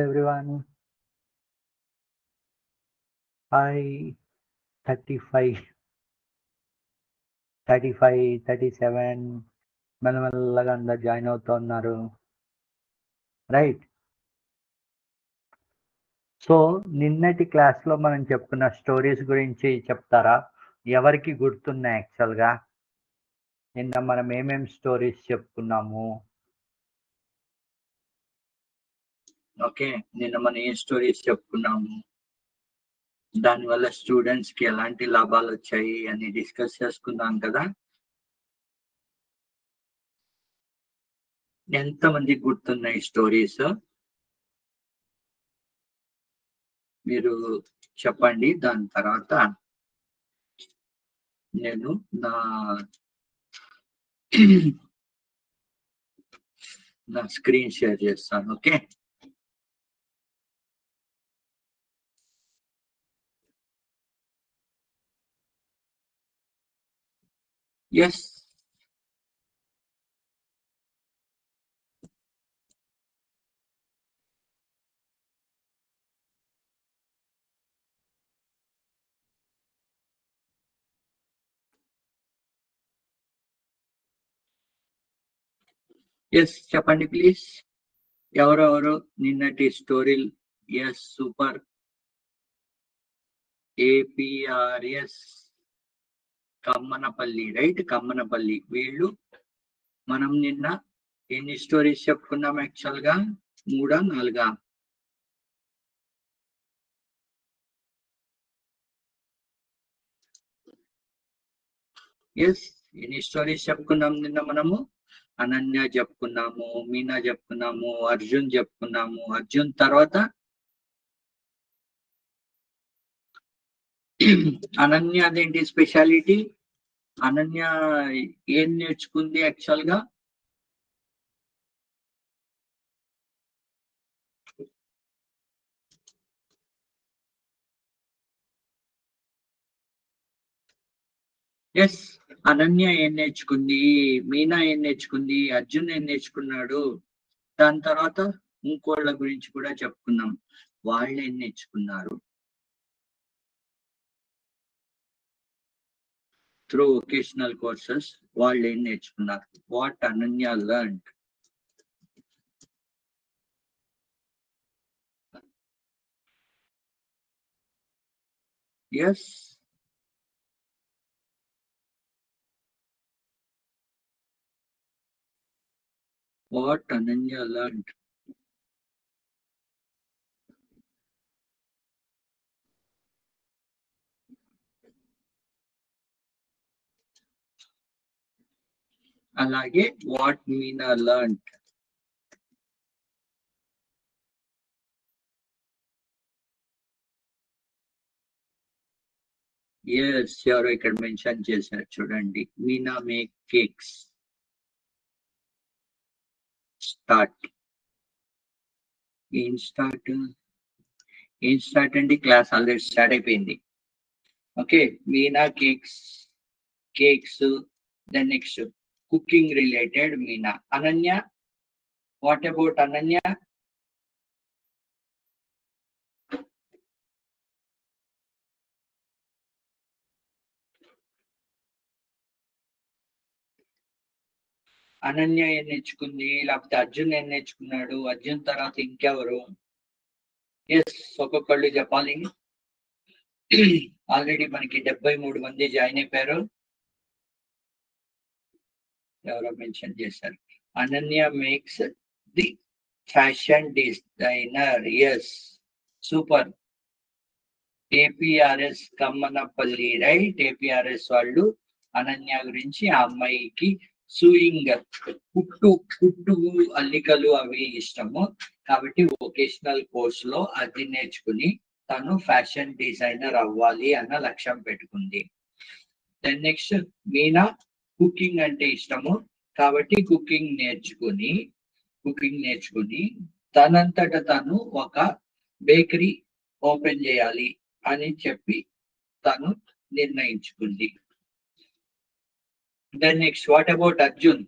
everyone. Hi, 35, 37 మెల్లమెల్లగా అందరు join అవుతున్నారు రైట్. సో నిన్నటి క్లాస్లో మనం చెప్పుకున్న స్టోరీస్ గురించి చెప్తారా? ఎవరికి గుర్తున్నాయి? యాక్చువల్గా నిన్న మనం ఏమేమి స్టోరీస్ చెప్పుకున్నాము? ఓకే, నిన్న మనం ఏ స్టోరీస్ చెప్పుకున్నాము, దానివల్ల స్టూడెంట్స్కి ఎలాంటి లాభాలు వచ్చాయి అని డిస్కస్ చేసుకున్నాం కదా. ఎంతమందికి గుర్తున్నాయి స్టోరీస్? మీరు చెప్పండి. దాని తర్వాత నేను నా స్క్రీన్ షేర్ చేస్తాను. Okay, yes. ఎస్, చెప్పండి ప్లీజ్. ఎవరెవరు నిన్నటి స్టోరీలు? Yes, super. APRS Kammanapalli, right, Kammanapalli. వీళ్ళు మనం నిన్న ఎన్ని స్టోరీస్ చెప్పుకున్నాం? యాక్చువల్గా 3 4? ఎస్, ఎన్ని స్టోరీస్ చెప్పుకున్నాం నిన్న మనము? అనన్య చెప్పుకున్నాము, మీనా చెప్పుకున్నాము, అర్జున్ చెప్పుకున్నాము. అర్జున్ తర్వాత అనన్య అదేంటి స్పెషాలిటీ? అనన్య ఏం నేర్చుకుంది యాక్చువల్గా? ఎస్, అనన్య ఏం నేర్చుకుంది, మీనా ఏం నేర్చుకుంది, అర్జున్ ఏం నేర్చుకున్నాడు, దాని తర్వాత ఇంకోళ్ళ గురించి కూడా చెప్పుకున్నాం. వాళ్ళు ఏం నేర్చుకున్నారు? త్రూ వొకేషనల్ కోర్సెస్ వాళ్ళు ఏం నేర్చుకున్నారు? What Ananya learn? Yes, what Ananya learn? అలాగే వాట్ మీనా లెర్న్? ఎస్, ఎవరో ఇక్కడ మెన్షన్ చేశారు చూడండి. Meena make cakes. స్టార్ట్. ఏం స్టార్ట్? ఏం స్టార్ట్ అండి? క్లాస్ ఆల్రెడీ స్టార్ట్ అయిపోయింది. Okay, Meena cakes. Then next cooking related Meena. Ananya, what about Ananya? Ananya ఏం నేర్చుకుంది? లేకపోతే అర్జున్ ఏం నేర్చుకున్నాడు? అర్జున్ తర్వాత ఇంకెవరు? ఎస్, ఒక్కొక్కళ్ళు చెప్పాలి. ఆల్రెడీ మనకి 73 మంది జాయిన్ అయిపోయారు. ఎవరో మెన్షన్ చేశారు. Ananya makes the fashion designer. Yes, super. APRS Kammanapalli, right. APRS వాళ్ళు అనన్య గురించి, ఆ అమ్మాయికి సూయింగ్, కుట్టు అల్లికలు అవి ఇష్టము కాబట్టి వొకేషనల్ కోర్స్ లో అది నేర్చుకుని తను ఫ్యాషన్ డిజైనర్ అవ్వాలి అన్న లక్ష్యం పెట్టుకుంది. దెన్ నెక్స్ట్ మీనా కుకింగ్ అంటే ఇష్టము కాబట్టి కుకింగ్ నేర్చుకుని తనంతట తను ఒక బేకరీ ఓపెన్ చేయాలి అని చెప్పి తను నిర్ణయించుకుంది. Then next what about Arjun?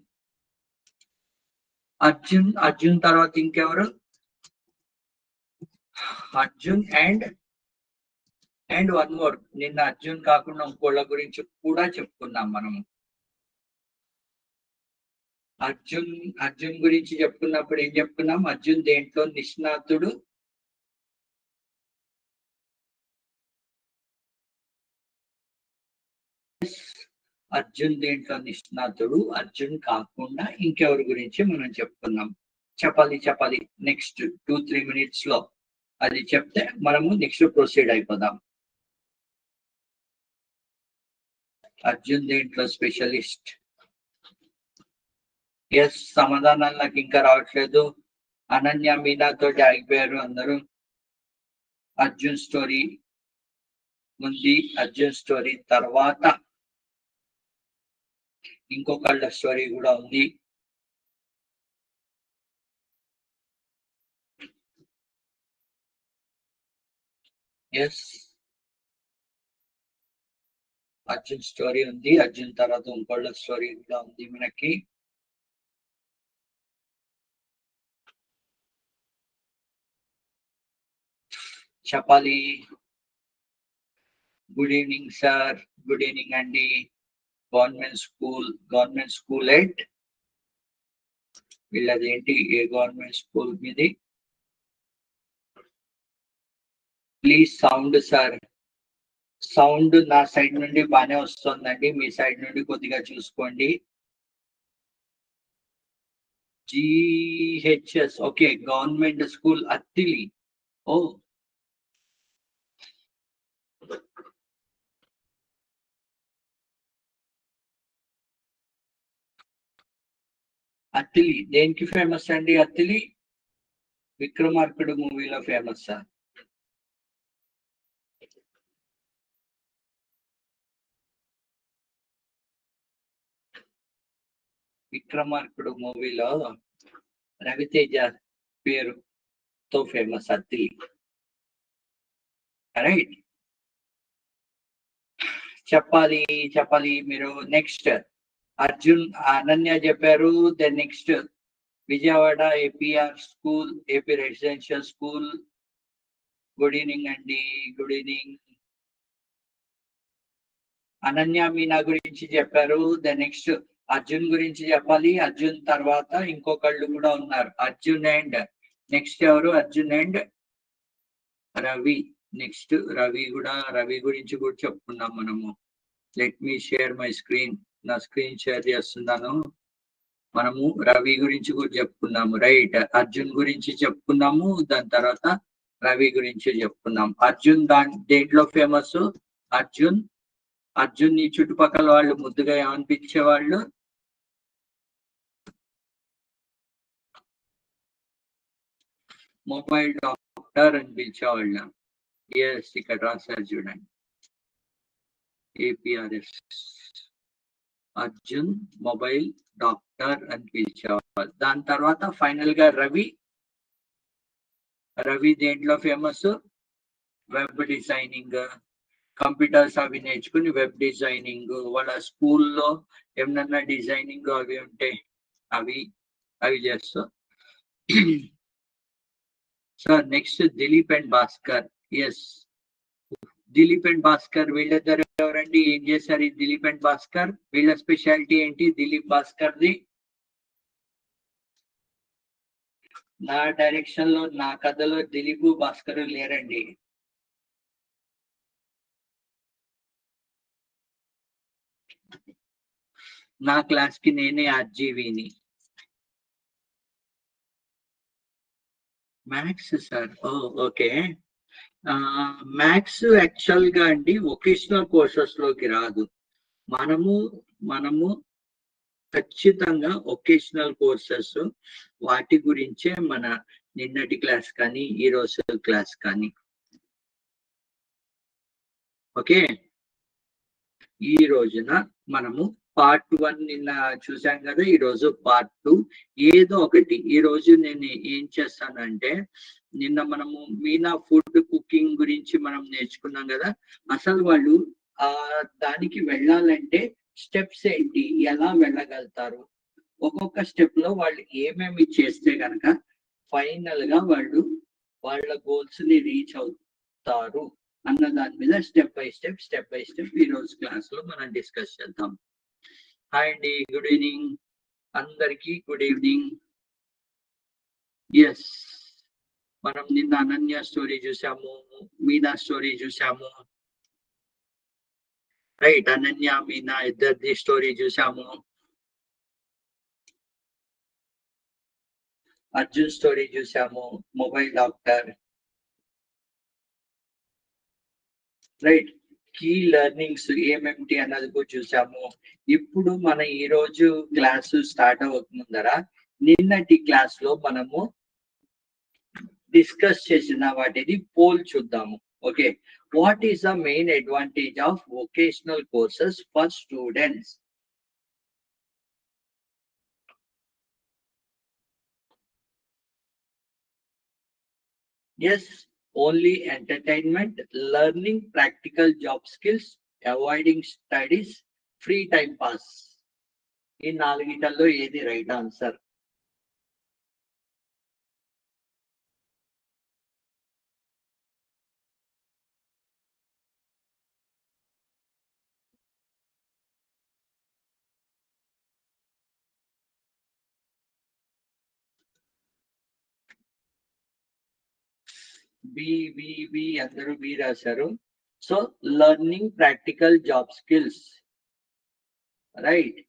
Arjun తర్వాత ఇంకెవరు? అర్జున్ అండ్ వన్ మోర్, నిన్న అర్జున్ కాకుండా ఇంకోళ్ళ గురించి కూడా చెప్పుకున్నాం మనము. అర్జున్ గురించి చెప్పుకున్నప్పుడు ఏం చెప్పుకున్నాం? అర్జున్ దేంట్లో నిష్ణాతుడు? అర్జున్ దేంట్లో నిష్ణాతుడు? అర్జున్ కాకుండా ఇంకెవరి గురించి మనం చెప్పుకున్నాం? చెప్పాలి నెక్స్ట్ 2-3 minutes లో అది చెప్తే మనము నెక్స్ట్ ప్రొసీడ్ అయిపోదాం. అర్జున్ దేంట్లో స్పెషలిస్ట్? ఎస్, సమాధానాలు నాకు ఇంకా రావట్లేదు. అనన్య మీనాతో ఆగిపోయారు అందరూ. అర్జున్ స్టోరీ ఉంది, అర్జున్ స్టోరీ తర్వాత ఇంకొకళ్ళ స్టోరీ కూడా ఉంది. ఎస్, అర్జున్ స్టోరీ ఉంది, అర్జున్ తర్వాత ఇంకోళ్ళ స్టోరీ కూడా ఉంది మనకి. చెప్పాలి. Good evening sir. Good evening అండి. గవర్నమెంట్ స్కూల్ ఎట్ వీళ్ళదేంటి? ఏ గవర్నమెంట్ స్కూల్ మీది? Please sound sir. సౌండ్ నా సైడ్ నుండి బాగానే వస్తుందండి, మీ సైడ్ నుండి కొద్దిగా చూసుకోండి. GHS, okay, government school Attili. ఓ, అత్తిలి దేనికి ఫేమస్ అండి? అత్తిలి విక్రమార్కుడు మూవీలో ఫేమస్. విక్రమార్కుడు మూవీలో రవితేజ పేరుతో ఫేమస్ అత్తిలి. రైట్, చెప్పాలి మీరు. నెక్స్ట్ అర్జున్, అనన్య చెప్పారు. Then next Vijayawada APR school, AP residential school. Good evening అండి, గుడ్ ఈవినింగ్. అనన్య మీనా గురించి చెప్పారు. దెన్ నెక్స్ట్ అర్జున్ గురించి చెప్పాలి. అర్జున్ తర్వాత ఇంకొకళ్ళు కూడా ఉన్నారు, అర్జున్ అండ్ నెక్స్ట్ ఎవరు? అర్జున్ అండ్ రవి. నెక్స్ట్ రవి గురించి కూడా చెప్పుకున్నాం మనము. Let me share my screen. నా స్క్రీన్ షేర్ చేస్తున్నాను. మనము రవి గురించి కూడా చెప్పుకున్నాము. రైట్, అర్జున్ గురించి చెప్పుకున్నాము, దాని తర్వాత రవి గురించి చెప్పుకున్నాం. అర్జున్ దేంట్లో ఫేమస్? అర్జున్ ని చుట్టుపక్కల వాళ్ళు ముద్దుగా ఏమనిపించేవాళ్ళు? మొబైల్ డాక్టర్ అని పిలిచేవాళ్ళ. ఎస్, ఇక్కడ రాశారు చూడండి, APRS. అర్జున్ మొబైల్ డాక్టర్ అని పిలిచేవాళ్ళు. దాని తర్వాత ఫైనల్ గా రవి దేంట్లో ఫేమస్? వెబ్ డిజైనింగ్, కంప్యూటర్స్ అవి నేర్చుకుని వెబ్ డిజైనింగ్. వాళ్ళ స్కూల్లో ఏమన్నా డిజైనింగ్ అవి ఉంటే అవి చేస్తూ. Sir next Dilip and Bhaskar. Yes, Dilip and Bhaskar వీళ్ళిద్దరు ఎవరండి? ఏం చేశారు ఈ దిలీప్ అండ్ భాస్కర్? వీళ్ళ స్పెషాలిటీ ఏంటి దిలీప్ భాస్కర్ది? నా డైరెక్షన్ లో, నా కథలో దిలీప్ భాస్కర్ లేరండి. నా క్లాస్ కి నేనే RGVని. Maths sir? Okay. Maths actual గా అండి వొకేషనల్ కోర్సెస్ లోకి రాదు. మనము ఖచ్చితంగా వొకేషనల్ కోర్సెస్ వాటి గురించే మన నిన్నటి క్లాస్ కానీ ఈ రోజు క్లాస్ కానీ. ఓకే, ఈ రోజున మనము పార్ట్ 1 నిన్న చూసాం కదా, ఈ రోజు పార్ట్ 2. ఏదో ఒకటి ఈ రోజు నేను ఏం చేస్తానంటే, నిన్న మనము మీనా ఫుడ్ కుకింగ్ గురించి మనం నేర్చుకున్నాం కదా. అసలు వాళ్ళు దానికి వెళ్ళాలంటే స్టెప్స్ ఏంటి, ఎలా వెళ్ళగలుగుతారు, ఒక్కొక్క స్టెప్ లో వాళ్ళు ఏమేమి చేస్తే కనుక ఫైనల్ గా వాళ్ళు వాళ్ళ గోల్స్ ని రీచ్ అవుతారు అన్న దాని మీద స్టెప్ బై స్టెప్ ఈ రోజు క్లాస్ లో మనం డిస్కస్ చేద్దాం. హాయ్ అండి, గుడ్ ఈవినింగ్ అందరికి, గుడ్ ఈవినింగ్. ఎస్, మనం నిన్న అనన్య స్టోరీ చూసాము, మీనా స్టోరీ చూసాము, రైట్? అనన్య మీనా ఇద్దరిది స్టోరీ చూసాము. అర్జున్ స్టోరీ చూసాము, mobile doctor, right? Key learnings ఏమేమిటి అన్నది కూడా చూసాము. ఇప్పుడు మన ఈ రోజు క్లాసు స్టార్ట్ అవుతుందరా, నిన్నటి క్లాస్ లో మనము డిస్కస్ చేసిన వాటిని పోల్ చూద్దాము. Okay, what is the main advantage of vocational courses for students? Yes, only entertainment, learning practical job skills, avoiding studies, free time pass. ఈ నాలుగిటల్లో ఏది రైట్ ఆన్సర్? బి అందరూ B రాశారు. So learning practical job skills, right?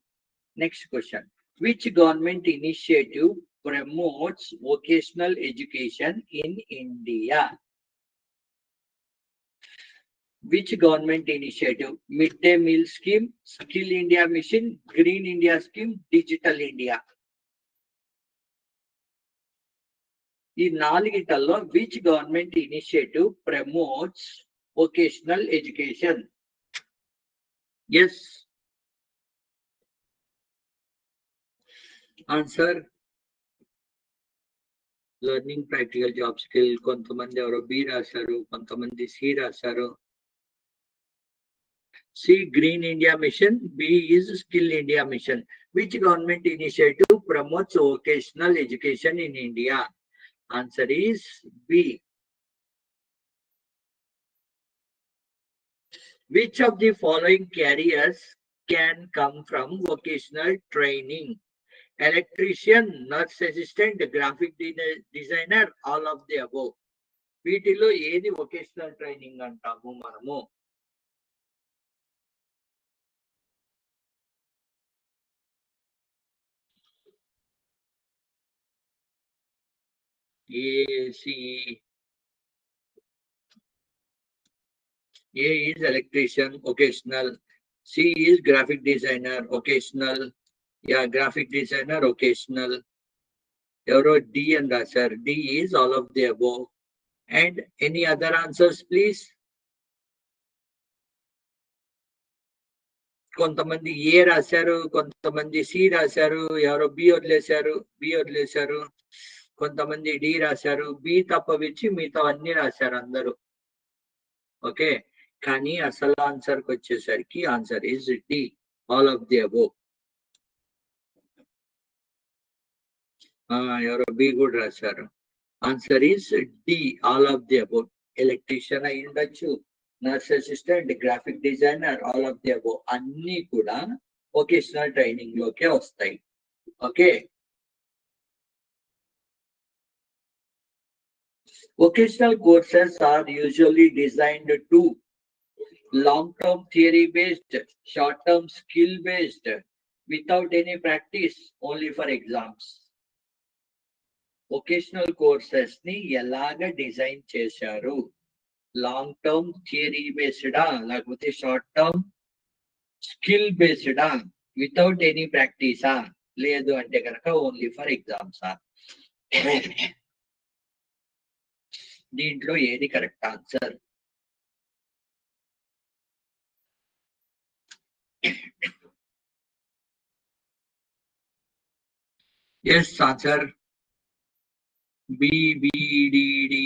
Next question, which government initiative promotes vocational education in India? Which government initiative? Midday meal scheme, Skill India mission, Green India scheme, Digital India. ఈ నాలుగిటల్లో which government initiative promotes vocational education? Yes. Answer. Learning practical job skill. కొంతమంది ఎవరో B రాశారు, కొంతమంది C రాశారు. C green India mission, B is skill India mission. Which government initiative promotes vocational education in India? Answer is B. Which of the following careers can come from vocational training? Electrician, nurse assistant, graphic designer, all of the above. వీటిలో ఏది vocational training అంటాము మనము? A is electrician, occasional. C is graphic designer, occasional. Yeah, graphic designer, occasional. ఎవరో D అని రాశారు. D is all of the above. And any other answers, please? కొంతమంది ఏ రాశారు, కొంతమంది సి రాశారు, ఎవరో బి వదిలేశారు, కొంతమంది డి రాశారు. బి తప్పవిచ్చి మిగతా అన్ని రాశారు అందరూ. ఓకే, కానీ అసలు ఆన్సర్ కి వచ్చేసరికి answer is D, all of the above. ఎవరో బి కూడా రాశారు. Answer is D, all of the above. Electrician అయి ఉండొచ్చు, nurse assistant, graphic designer, all of the above అన్ని కూడా వొకేషనల్ ట్రైనింగ్ లోకే వస్తాయి. Okay, vocational courses are usually designed to long-term theory-based, short-term skill-based, without any practice, only for exams. Vocational courses ni elaga design chesaru? Long-term theory-based, lakapothe short-term skill-based, without any practice, ledu ante kanaka only for exams. దీంట్లో ఏది correct answer? Yes, answer B B D D.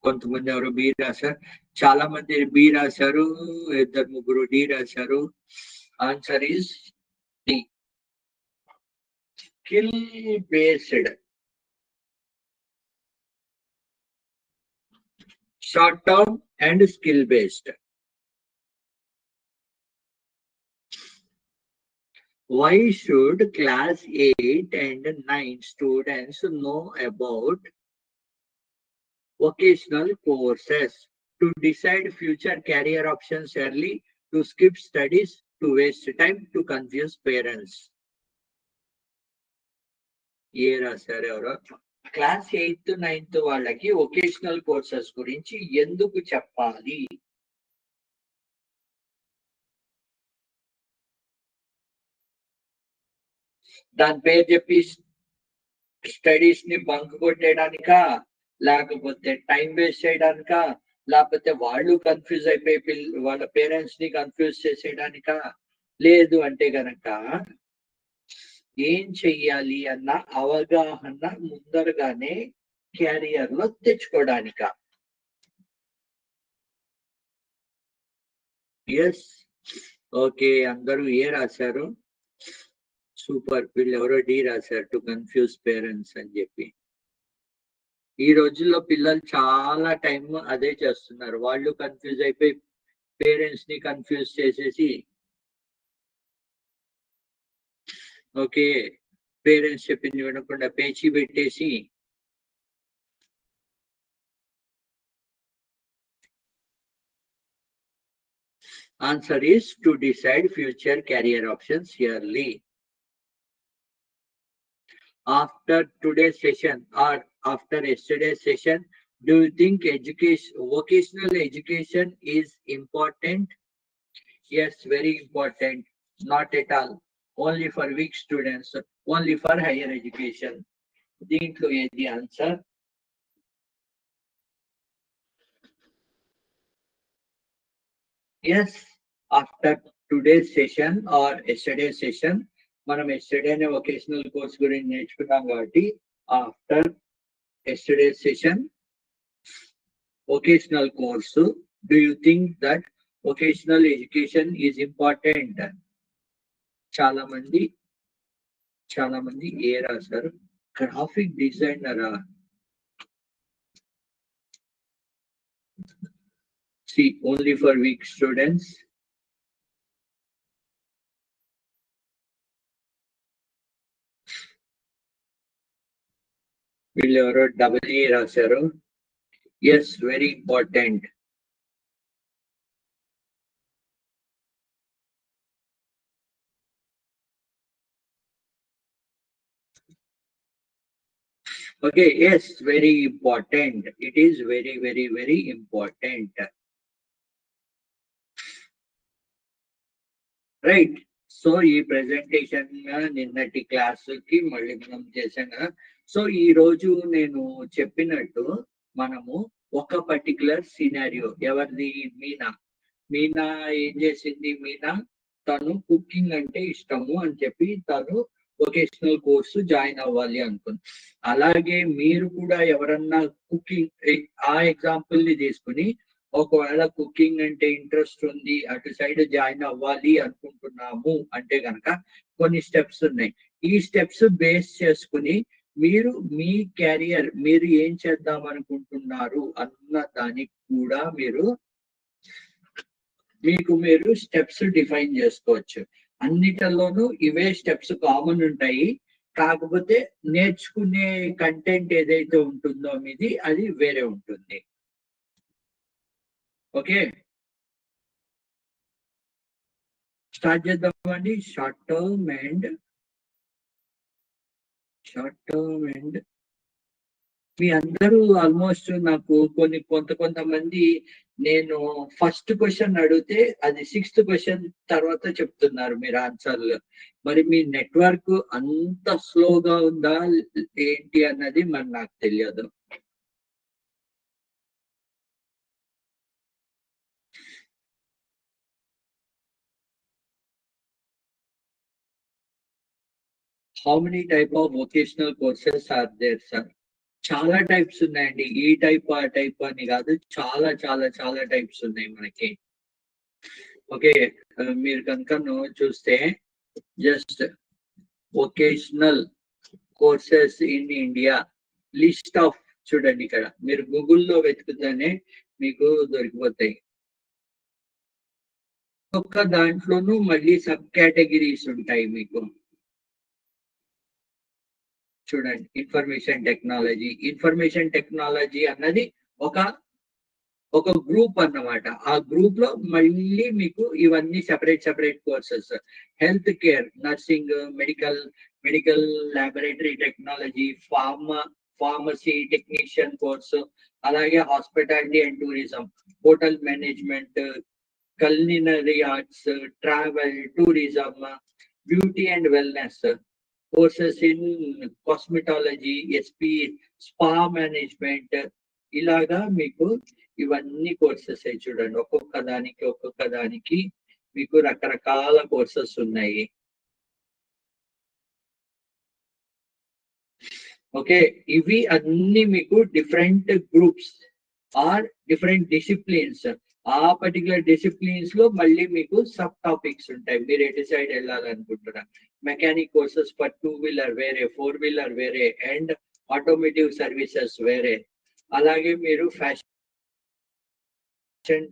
కొంతమంది ఎవరు B రాశారు, చాలా మంది B రాశారు, ఇద్దరు ముగ్గురు డి రాశారు. Answer is D. skill based, short term and skill based. Why should class 8 and 9 students know about vocational courses? To decide future career options early, to skip studies, to waste time, to confuse parents. ఏ రాశారు ఎవరో? Class 8th 9th వాళ్ళకి vocational courses గురించి ఎందుకు చెప్పాలి? దాని పేరు చెప్పి studies ని బంక్ కొట్టేయడానికా, లేకపోతే టైం వేస్ట్ చేయడానికా, లేకపోతే వాళ్ళు కన్ఫ్యూజ్ అయిపోయి వాళ్ళ పేరెంట్స్ ని కన్ఫ్యూజ్ చేసేయడానికా? లేదు అంటే గనక ఏం చెయ్యాలి అన్న అవగాహన ముందరగానే క్యారియర్ లో తెచ్చుకోవడానిక? ఎస్, ఓకే, అందరూ ఏ రాశారు? సూపర్. వీళ్ళు ఎవరో డి రాశారు, టు కన్ఫ్యూజ్ పేరెంట్స్ అని చెప్పి. ఈ రోజుల్లో పిల్లలు చాలా టైం అదే చేస్తున్నారు. వాళ్ళు కన్ఫ్యూజ్ అయిపోయి పేరెంట్స్ ని కన్ఫ్యూజ్ చేసేసి, ఓకే, పేరెంట్స్ చెప్పింది వినకుండా పేచీ పెట్టేసి answer is to decide future career options early. After today's session or after yesterday's session, do you think vocational education is important? Yes, very important. Not at all. Only for weak students, only for higher education. దీంట్లో ఏది answer? Yes, after today's session or yesterday's session, మనం ఎస్టర్డేనే vocational course గురించి నేర్చుకున్నాం కాబట్టి after yesterday session vocational course, do you think that vocational education is important? చాలా మంది ఏ రాశారు? Graphic డిజైనరా? See, only for weak students. వీళ్ళు ఎవరో డబుల్ ఏ రాశారు. Yes, very important. Okay, yes, very important. It is very, very, very important. Right. So ఈ presentation నిన్నటి క్లాసుకి మళ్ళీ మనం చేసాం కదా. సో ఈ రోజు నేను చెప్పినట్టు మనము ఒక పర్టికులర్ సినారియో, ఎవరిది? మీనా ఏం చేసింది? తను కుకింగ్ అంటే ఇష్టము అని చెప్పి తను వొకేషనల్ కోర్సు జాయిన్ అవ్వాలి అనుకుంది. అలాగే మీరు కూడా ఎవరన్నా కుకింగ్, ఆ ఎగ్జాంపుల్ ని తీసుకుని ఒకవేళ కుకింగ్ అంటే ఇంట్రెస్ట్ ఉంది, అటు సైడ్ జాయిన్ అవ్వాలి అనుకుంటున్నాము అంటే కనుక కొన్ని స్టెప్స్ ఉన్నాయి. ఈ స్టెప్స్ బేస్ చేసుకుని మీరు మీ కెరియర్, మీరు ఏం చేద్దాం అనుకుంటున్నారు అన్న దానికి కూడా మీరు స్టెప్స్ డిఫైన్ చేసుకోవచ్చు. అన్నిటిలోనూ ఇవే స్టెప్స్ కామన్ ఉంటాయి. కాకపోతే నేర్చుకునే కంటెంట్ ఏదైతే ఉంటుందో మీది అది వేరే ఉంటుంది. ఓకే, స్టార్ట్ చేద్దామండి. షార్ట్ టర్మ్ అండ్ మీ అందరూ ఆల్మోస్ట్ నాకు కొంతమంది నేను ఫస్ట్ క్వశ్చన్ అడిగితే అది 6th క్వశ్చన్ తర్వాత చెప్తున్నారు మీరు ఆన్సర్లు. మరి మీ నెట్వర్క్ అంత స్లోగా ఉందా ఏంటి అన్నది మరి నాకు తెలియదు. How many type of vocational courses are there, sir? చాలా టైప్స్ ఉన్నాయండి. ఈ టైప్ ఆ టైప్ అని కాదు, చాలా చాలా చాలా టైప్స్ ఉన్నాయి మనకి. ఓకే, మీరు కనుక చూస్తే just vocational courses in India list of చూడండి, ఇక్కడ మీరు గూగుల్లో వెతుకుతానే మీకు దొరికిపోతాయి. ఒక్క దాంట్లోనూ మళ్ళీ సబ్ కేటగిరీస్ ఉంటాయి మీకు. చూడండి, ఇన్ఫర్మేషన్ టెక్నాలజీ అన్నది ఒక గ్రూప్ అన్నమాట. ఆ గ్రూప్ లో మళ్ళీ మీకు ఇవన్నీ separate courses. Health care, nursing, medical laboratory technology, pharmacy technician course, అలాగే hospitality and tourism, hotel management, culinary arts, travel, tourism, beauty and wellness, courses in cosmetology, spa management, ఇలాగా మీకు ఇవన్నీ కోర్సెస్ చూడండి. ఒక్కొక్క దానికి మీకు రకరకాల కోర్సెస్ ఉన్నాయి. ఓకే, ఇవి అన్ని మీకు different groups or different disciplines. ఆ పర్టికులర్ డిసిప్లిన్స్ లో మళ్ళీ మీకు సబ్ టాపిక్స్ ఉంటాయి. మీరు ఎటు సైడ్ వెళ్ళాలనుకుంటున్నా. మెకానిక్ కోర్సెస్ ఫర్ 2 వీలర్ వేరే, 4 వీలర్ వేరే, అండ్ ఆటోమేటివ్ సర్వీసెస్ వేరే. అలాగే మీరు ఫ్యాషన్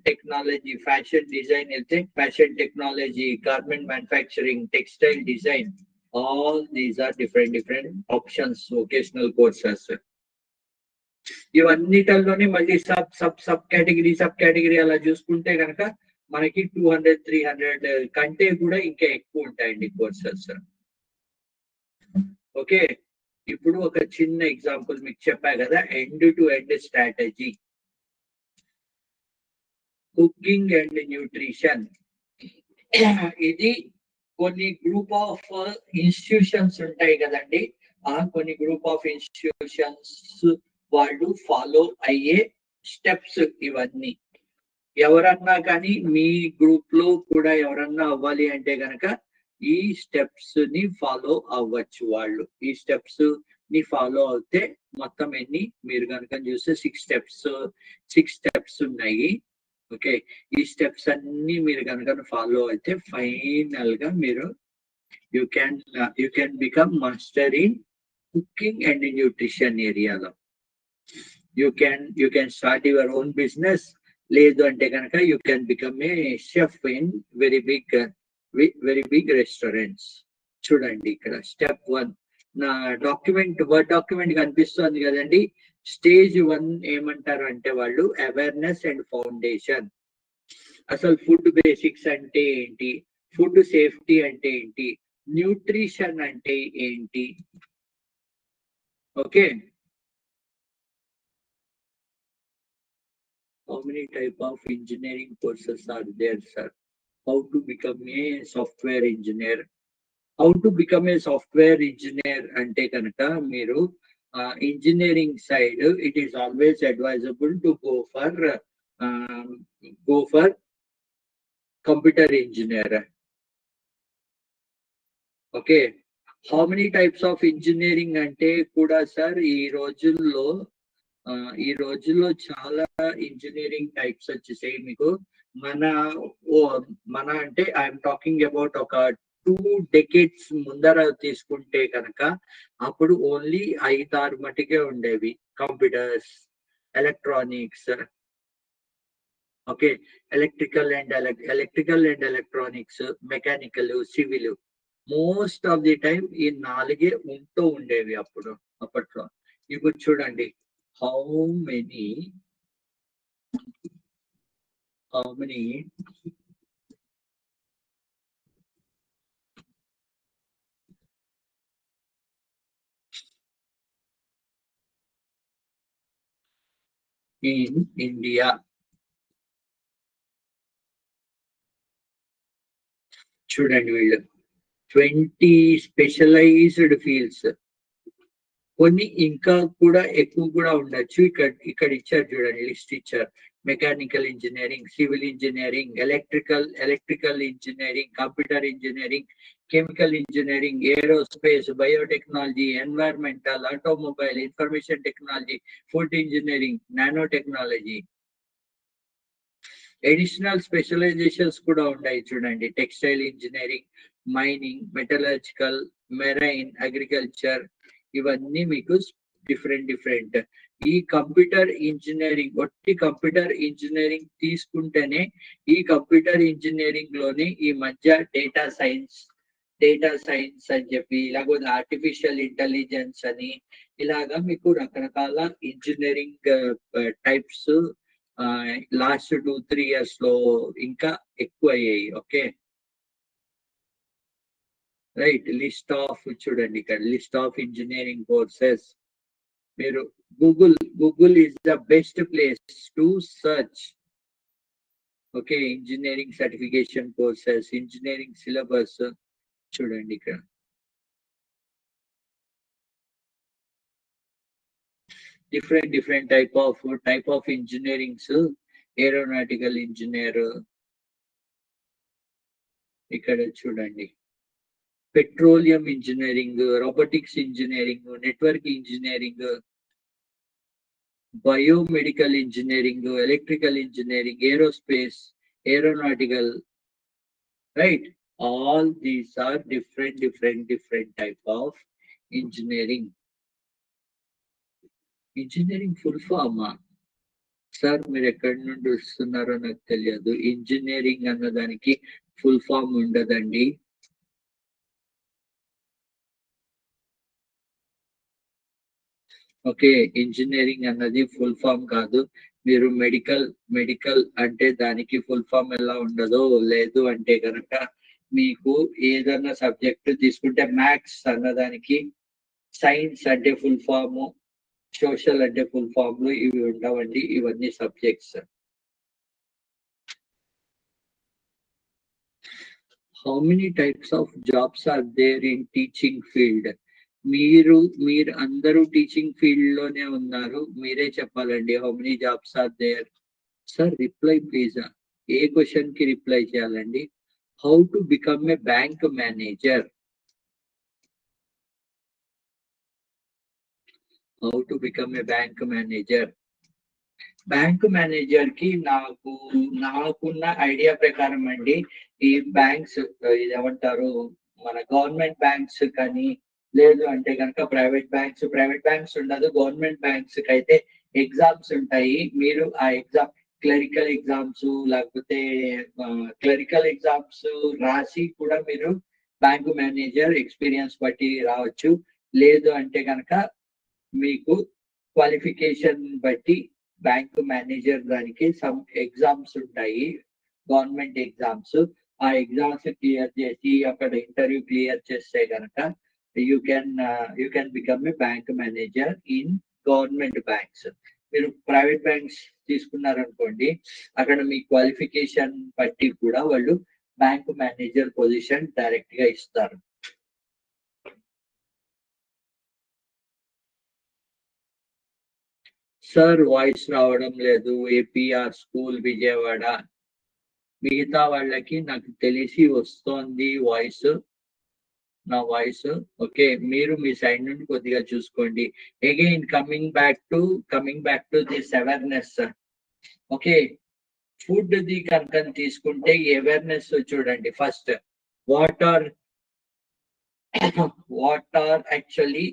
టెక్నాలజీ, ఫ్యాషన్ డిజైన్ వెళ్తే fashion technology, garment manufacturing, textile design, all these are different options, vocational courses. ఇవన్నిటిలోనే మళ్ళీ సబ్ కేటగిరీ అలా చూసుకుంటే కనుక మనకి 200-300 కంటే కూడా ఇంకా ఎక్కువ ఉంటాయండి కోర్సెస్. ఓకే, ఇప్పుడు ఒక చిన్న ఎగ్జాంపుల్ మీకు చెప్పా కదా, end to end strategy, cooking and nutrition. ఇది కొన్ని గ్రూప్ ఆఫ్ ఇన్స్టిట్యూషన్స్ ఉంటాయి కదండి. ఆ కొన్ని గ్రూప్ ఆఫ్ ఇన్స్టిట్యూషన్స్ వాళ్ళు ఫాలో అయ్యే స్టెప్స్ ఇవన్నీ. ఎవరన్నా కానీ మీ గ్రూప్ లో కూడా ఎవరన్నా అవ్వాలి అంటే గనక ఈ స్టెప్స్ ని ఫాలో అవ్వచ్చు. వాళ్ళు ఈ స్టెప్స్ ని ఫాలో అవుతే మొత్తం ఎన్ని మీరు కనుక చూస్తే 6 స్టెప్స్ ఉన్నాయి. ఓకే, ఈ స్టెప్స్ అన్ని మీరు కనుక ఫాలో అయితే ఫైనల్ గా మీరు you can become master in cooking and nutrition ఏరియాలో. You can start your own business. లేదు అంటే కనుక you can become a chef in very big restaurants. చూడండి, ఇక్కడ స్టెప్ 1 నా వర్డ్ డాక్యుమెంట్ కనిపిస్తుంది కదండి. స్టేజ్ 1 ఏమంటారు అంటే వాళ్ళు అవేర్నెస్ అండ్ ఫౌండేషన్. అసలు ఫుడ్ బేసిక్స్ అంటే ఏంటి, ఫుడ్ సేఫ్టీ అంటే ఏంటి, న్యూట్రిషన్ అంటే ఏంటి. Okay, how many type of engineering courses are there, sir? How to become a software engineer? How to become a software engineer ante kanaka meeru engineering side, it is always advisable to go for computer engineer. Okay, how many types of engineering ante kuda sir ఈ రోజుల్లో చాలా engineering types వచ్చేసాయి మీకు. మన అంటే I'm talking about ఒక 2 decades ముందర తీసుకుంటే కనుక అప్పుడు ఓన్లీ 5-6 మటుకే ఉండేవి. Computers, electronics, okay, electrical and electronics, mechanical, civil. Most of the time ఈ 4 ఉంటూ ఉండేవి అప్పట్లో. ఇప్పుడు చూడండి, how many in India. చూడండి, వీళ్ళు 20 స్పెషలైజ్డ్ ఫీల్డ్స్. కొన్ని ఇంకా కూడా ఎక్కువ కూడా ఉండొచ్చు. ఇక్కడ ఇచ్చారు చూడండి, లిస్ట్ ఇచ్చారు. Mechanical engineering, civil engineering, electrical engineering, computer engineering, chemical engineering, aerospace, biotechnology, environmental, automobile, information technology, food engineering, nano technology. Additional specializations కూడా ఉన్నాయి చూడండి. Textile engineering, mining, metallurgical, marine, agriculture, ఇవన్నీ మీకు డిఫరెంట్. ఈ కంప్యూటర్ ఇంజనీరింగ్ ఒట్టి computer engineering తీసుకుంటేనే ఈ computer engineering లోనే ఈ మధ్య డేటా సైన్స్ అని చెప్పి లేకపోతే ఆర్టిఫిషియల్ ఇంటెలిజెన్స్ అని ఇలాగా మీకు రకరకాల ఇంజనీరింగ్ టైప్స్ లాస్ట్ 2-3 years లో ఇంకా ఎక్కువ అయ్యాయి. Okay right. లిస్ట్ ఆఫ్ చూడండి ఇక్కడ, లిస్ట్ ఆఫ్ ఇంజనీరింగ్ కోర్సెస్. మీరు Google is the best place to search. Okay, engineering certification courses, engineering syllabus చూడండి ఇక్కడ. different type of engineerings, aeronautical engineer ఇక్కడ చూడండి, petroleum engineering, robotics engineering, network engineering, biomedical engineering, electrical engineering, aerospace, aeronautical, right? All these are different type of engineering. Engineering full Fama? Sir మీరు ఎక్కడి నుండి వస్తున్నారో నాకు తెలియదు. ఇంజనీరింగ్ అన్నదానికి full form ఉండదండి. ఓకే, ఇంజనీరింగ్ అన్నది ఫుల్ ఫామ్ కాదు. మీరు మెడికల్ అంటే దానికి ఫుల్ ఫామ్ ఎలా ఉండదో, లేదు అంటే కనుక మీకు ఏదన్నా సబ్జెక్ట్ తీసుకుంటే మ్యాథ్స్ అన్నదానికి సైన్స్ అంటే ఫుల్ ఫామ్, సోషల్ అంటే ఫుల్ ఫామ్ లో ఇవి ఉండవండి. ఇవన్నీ subjects. How many types of jobs are there in teaching field? మీరు అందరూ టీచింగ్ ఫీల్డ్ లోనే ఉన్నారు, మీరే చెప్పాలండి. How many jobs are there? Sir reply please. ఏ క్వశ్చన్ కి రిప్లై చేయాలండి? How to become a bank manager. How to become a bank manager. Bank manager కి నాకున్న ఐడియా ప్రకారం అండి, ఈ బ్యాంక్స్ ఇది ఏమంటారు, మన గవర్నమెంట్ బ్యాంక్స్ కానీ లేదు అంటే కనుక ప్రైవేట్ బ్యాంక్స్ ఉండదు. గవర్నమెంట్ బ్యాంక్స్ కి అయితే ఎగ్జామ్స్ ఉంటాయి. మీరు ఆ ఎగ్జామ్ క్లరికల్ ఎగ్జామ్స్ లేకపోతే క్లరికల్ ఎగ్జామ్స్ రాసి కూడా మీరు బ్యాంక్ మేనేజర్ ఎక్స్పీరియన్స్ బట్టి రావచ్చు. లేదు అంటే కనుక మీకు క్వాలిఫికేషన్ బట్టి బ్యాంక్ మేనేజర్ దానికి సమ్ ఎగ్జామ్స్ ఉంటాయి, గవర్నమెంట్ ఎగ్జామ్స్. ఆ ఎగ్జామ్స్ క్లియర్ చేసి అక్కడ ఇంటర్వ్యూ క్లియర్ చేస్తే కనుక you can become a bank manager in government banks. మీరు ప్రైవేట్ బ్యాంక్స్ తీసుకున్నారనుకోండి, అక్కడ మీ క్వాలిఫికేషన్ బట్టి కూడా వాళ్ళు బ్యాంక్ మేనేజర్ పొజిషన్ డైరెక్ట్ గా ఇస్తారు. సార్ వాయిస్ రావడం లేదు. APR school Vijayawada. మిగతా వాళ్ళకి నాకు తెలిసి వస్తోంది వాయిస్, నా వాయిస్. ఓకే, మీరు మీ సైడ్ నుండి కొద్దిగా చూసుకోండి. Again coming back to this awareness. Okay, food ది కనుక తీసుకుంటే అవేర్నెస్ చూడండి. First what are actually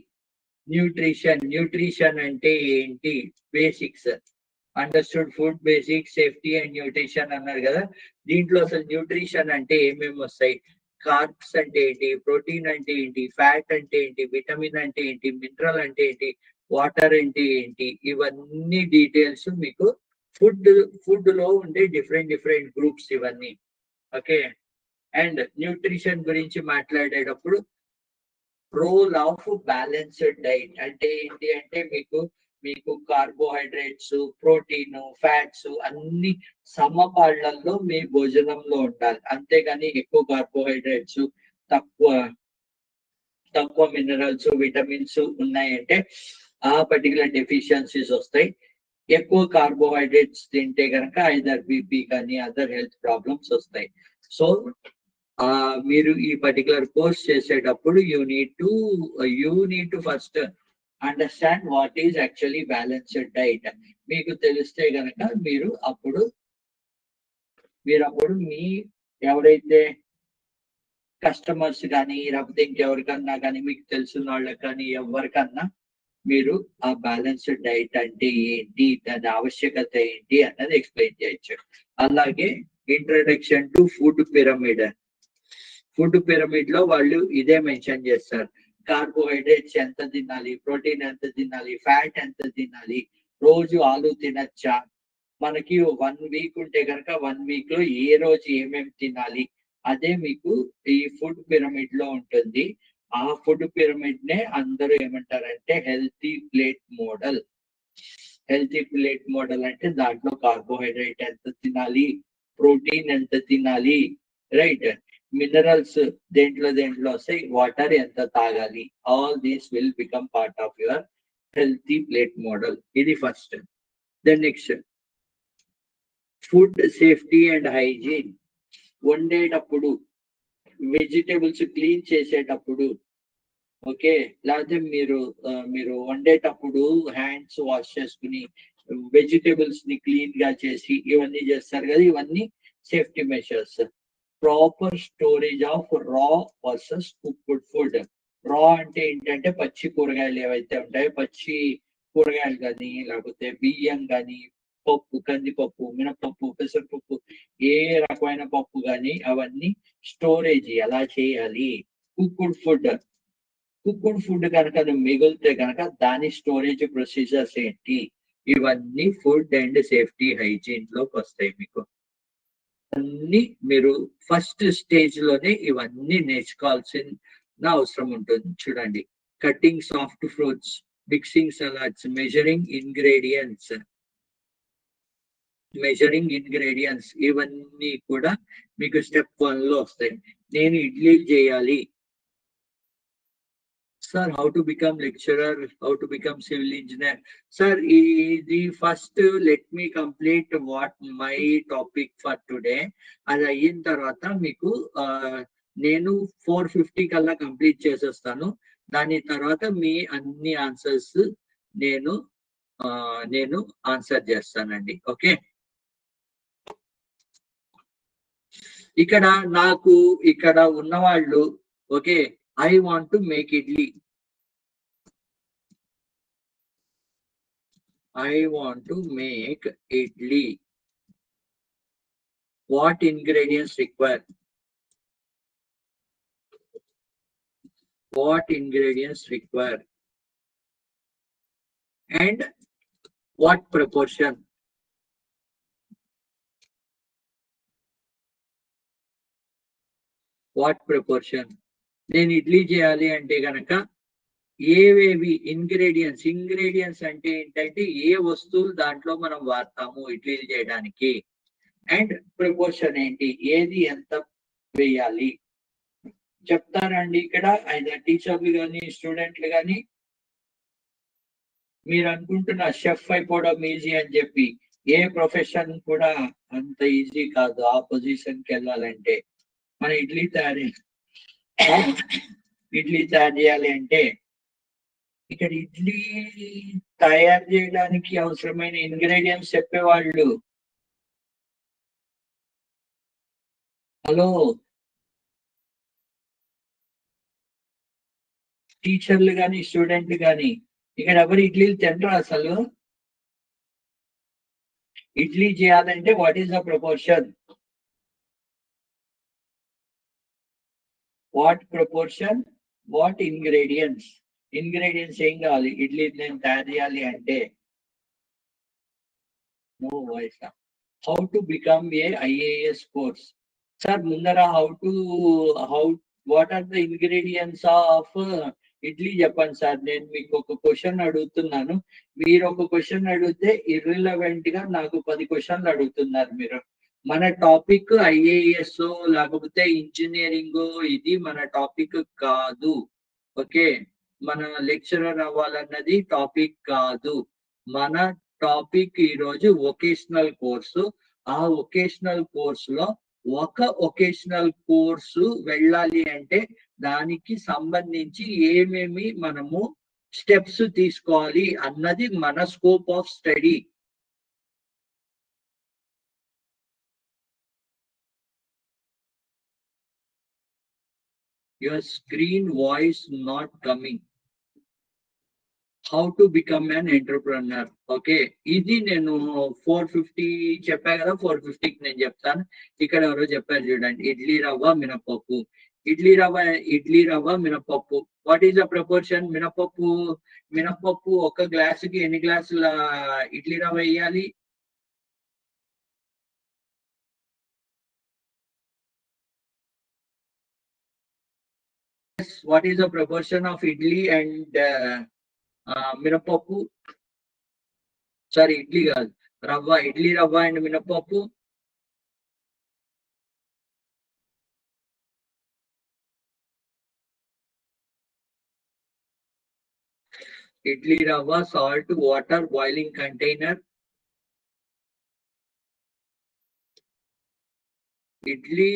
nutrition అంటే ఏంటి, basics. Understood food basics, safety and nutrition అన్నారు కదా. దీంట్లో అసలు న్యూట్రిషన్ అంటే ఏమేమి వస్తాయి? కార్బ్స్ అంటే ఏంటి, ప్రోటీన్ అంటే ఏంటి, ఫ్యాట్ అంటే ఏంటి, విటమిన్ అంటే ఏంటి, మినరల్ అంటే ఏంటి, వాటర్ అంటే ఏంటి, ఇవన్నీ డీటెయిల్స్ మీకు ఫుడ్ లో ఉండే డిఫరెంట్ గ్రూప్స్ ఇవన్నీ. ఓకే, అండ్ న్యూట్రిషన్ గురించి మాట్లాడేటప్పుడు రోల్ ఆఫ్ బ్యాలెన్స్డ్ డైట్ అంటే ఏంటి అంటే మీకు కార్బోహైడ్రేట్స్, ప్రోటీన్, ఫ్యాట్స్ అన్ని సమపాళ్లలో మీ భోజనంలో ఉండాలి. అంతేగాని ఎక్కువ కార్బోహైడ్రేట్స్, తక్కువ మినరల్స్, విటమిన్స్ ఉన్నాయంటే ఆ పర్టికులర్ డెఫిషియన్సీస్ వస్తాయి. ఎక్కువ కార్బోహైడ్రేట్స్ తింటే కనుక ఐదర్ బీపీ కానీ అదర్ హెల్త్ ప్రాబ్లమ్స్ వస్తాయి. సో మీరు ఈ పర్టికులర్ కోర్స్ చేసేటప్పుడు you need to first understand what is actually balanced diet. మీకు తెలిస్తే గనక మీరు అప్పుడు మీ ఎవరైతే కస్టమర్స్ కానీ లేకపోతే ఇంకెవరికన్నా కానీ మీకు తెలిసిన వాళ్ళకి కానీ ఎవరికన్నా మీరు ఆ బ్యాలెన్స్డ్ డైట్ అంటే ఏంటి, దాని ఆవశ్యకత ఏంటి అన్నది ఎక్స్ప్లెయిన్ చేయొచ్చు. అలాగే introduction to food pyramid. Food pyramid లో వాళ్ళు ఇదే మెన్షన్ చేస్తారు. కార్బోహైడ్రేట్స్ ఎంత తినాలి, ప్రోటీన్ ఎంత తినాలి, ఫ్యాట్ ఎంత తినాలి, రోజు ఆలు తినచ్చా, మనకి 1 వీక్ ఉంటే కనుక 1 వీక్ లో ఏ రోజు ఏమేమి తినాలి, అదే మీకు ఈ ఫుడ్ పిరమిడ్ లో ఉంటుంది. ఆ ఫుడ్ పిరమిడ్ నే అందరూ ఏమంటారంటే healthy plate model. Healthy plate model అంటే దాంట్లో కార్బోహైడ్రేట్ ఎంత తినాలి, ప్రోటీన్ ఎంత తినాలి, రైట్, మినరల్స్ దేంట్లో వస్తాయి, వాటర్ ఎంత తాగాలి, all these will become part of your healthy plate model. ఇది first. Then next food safety and hygiene. వండేటప్పుడు వెజిటేబుల్స్ క్లీన్ చేసేటప్పుడు, ఓకే, లేకపోతే మీరు వండేటప్పుడు హ్యాండ్స్ వాష్ చేసుకుని వెజిటేబుల్స్ ని క్లీన్ గా చేసి ఇవన్నీ చేస్తారు కదా, ఇవన్నీ safety measures. Proper storage of raw versus cooked food. Raw అంటే ఏంటంటే పచ్చి కూరగాయలు ఏవైతే ఉంటాయో, పచ్చి కూరగాయలు కానీ లేకపోతే బియ్యం కానీ, పప్పు, కందిపప్పు, మినపప్పు, పెసరపప్పు, ఏ రకమైన పప్పు కానీ అవన్నీ స్టోరేజ్ ఎలా చేయాలి. కుక్డ్ ఫుడ్ కనుక మిగిలితే కనుక దాని స్టోరేజ్ ప్రొసీజర్స్ ఏంటి, ఇవన్నీ ఫుడ్ అండ్ సేఫ్టీ హైజీన్ లోకి వస్తాయి. మీకు అన్ని మీరు ఫస్ట్ స్టేజ్ లోనే ఇవన్నీ నేర్చుకోవాల్సిన అవసరం ఉంటుంది. చూడండి, cutting soft fruits, mixing salads, measuring ingredients, ఇవన్నీ కూడా మీకు స్టెప్ 1 లో వస్తాయి. నేను ఇడ్లీ చేయాలి sir, how to become lecturer, how to become civil engineer. Sir, ఇది first let me complete what my topic for today. అది అయిన తర్వాత మీకు నేను 4:50 కల్లా కంప్లీట్ చేసేస్తాను. దాని తర్వాత మీ అన్ని ఆన్సర్స్ నేను ఆన్సర్ చేస్తానండి. ఓకే, ఇక్కడ ఉన్న వాళ్ళు, okay, I want to make idli. I want to make idli. What ingredients required? What ingredients required? And what proportion? What proportion? నేను ఇడ్లీ చేయాలి అంటే కనుక ఏవేవి ఇంగ్రీడియంట్స్ అంటే ఏంటంటే ఏ వస్తువులు దాంట్లో మనం వాడతాము ఇడ్లీలు చేయడానికి, అండ్ ప్రపోర్షన్ ఏంటి, ఏది ఎంత వేయాలి చెప్తారండి. ఇక్కడ ఆయన టీచర్లు కానీ స్టూడెంట్లు కానీ మీరు అనుకుంటున్న షెఫ్ అయిపోవడం ఈజీ అని చెప్పి, ఏ ప్రొఫెషన్ కూడా అంత ఈజీ కాదు. ఆ పొజిషన్ కి వెళ్ళాలంటే మన ఇడ్లీ తయారు చేయాలి అంటే ఇక్కడ ఇడ్లీ తయారు చేయడానికి అవసరమైన ఇంగ్రీడియంట్స్ చెప్పేవాళ్ళు, హలో, టీచర్లు కానీ స్టూడెంట్లు కానీ ఇక్కడ ఎవరు ఇడ్లీలు తినరు అసలు. ఇడ్లీ చేయాలంటే what is the proportion, what ingredients ఏం కావాలి ఇడ్లీ నేను తయారు చేయాలి అంటే. No voice. How to become a IAS course. Sir ముందర what are the ingredients of idli చెప్పండి సార్. నేను మీకు ఒక క్వశ్చన్ అడుగుతున్నాను, మీరు ఒక క్వశ్చన్ అడిగితే ఇర్రిలవెంట్ గా నాకు 10 క్వశ్చన్లు అడుగుతున్నారు మీరు. మన టాపిక్ IAS లేకపోతే ఇంజనీరింగ్, ఇది మన టాపిక్ కాదు. ఓకే, మన లెక్చరర్ అవ్వాలన్నది టాపిక్ కాదు. మన టాపిక్ ఈరోజు వొకేషనల్ కోర్సు. ఆ వొకేషనల్ కోర్సులో ఒక వొకేషనల్ కోర్సు వెళ్ళాలి అంటే దానికి సంబంధించి ఏమేమి మనము స్టెప్స్ తీసుకోవాలి అన్నది మన scope of study. your screen voice not coming. How to become an entrepreneur. Okay, ఇది నేను 450 చెప్పా కదా, 450కి నేను చెప్తాను. ఇక్కడ ఎవరో చెప్పారు చూడండి, ఇడ్లీ రవ్వ మినపప్పు. ఇడ్లీ రవ్వ మినపప్పు. What is the proportion? మినపప్పు ఒక గ్లాసుకి ఎన్ని గ్లాసుల ఇడ్లీ రవ్వ వేయాలి? What is the proportion of idli and మినపప్పు? సారీ, ఇడ్లీ కాదు, రవ్వ. ఇడ్లీ రవ్వ అండ్ మినపప్పు. ఇడ్లీ రవ్వ, salt, water, boiling container. Idli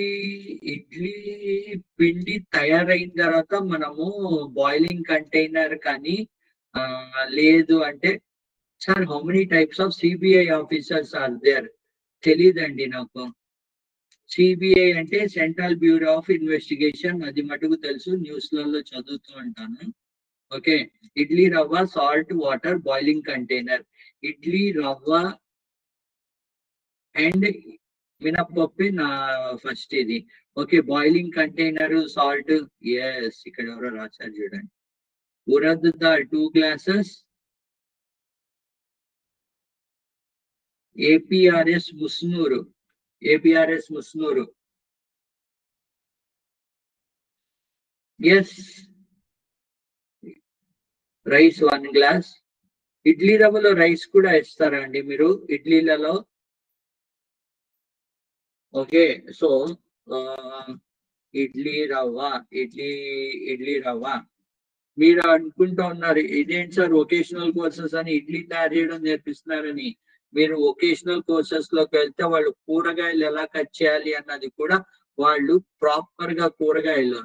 పిండి తయారైన తర్వాత మనము బాయిలింగ్ కంటైనర్ కానీ లేదు అంటే, sir how many types of CBI officers are there? తెలీదండి నాకు. సిబిఐ అంటే సెంట్రల్ బ్యూరో ఆఫ్ ఇన్వెస్టిగేషన్, అది మటుకు తెలుసు, న్యూస్లలో చదువుతూ ఉంటాను. ఓకే, ఇడ్లీ రవ్వ, salt, water, boiling container. Idli రవ్వ అండ్ మినపప్పు నా ఫస్ట్ ఇది. Okay, boiling container, salt. Yes, ఇక్కడ ఎవరో రాశారు చూడండి. Urad dal 2 glasses. APRS Musnuru. Yes, rice 1 glass. Idli రవ్వలో రైస్ కూడా ఇస్తారా అండి మీరు ఇడ్లీలలో? ఓకే, సో ఇడ్లీ రవ్వ. మీరు అనుకుంటూ ఉన్నారు ఇదేంటి సార్ వొకేషనల్ కోర్సెస్ అని ఇడ్లీ తయారు చేయడం నేర్పిస్తున్నారని. మీరు వొకేషనల్ కోర్సెస్ లోకి వెళ్తే వాళ్ళు కూరగాయలు ఎలా కట్ చేయాలి అన్నది కూడా వాళ్ళు ప్రాపర్ గా కూరగాయలు,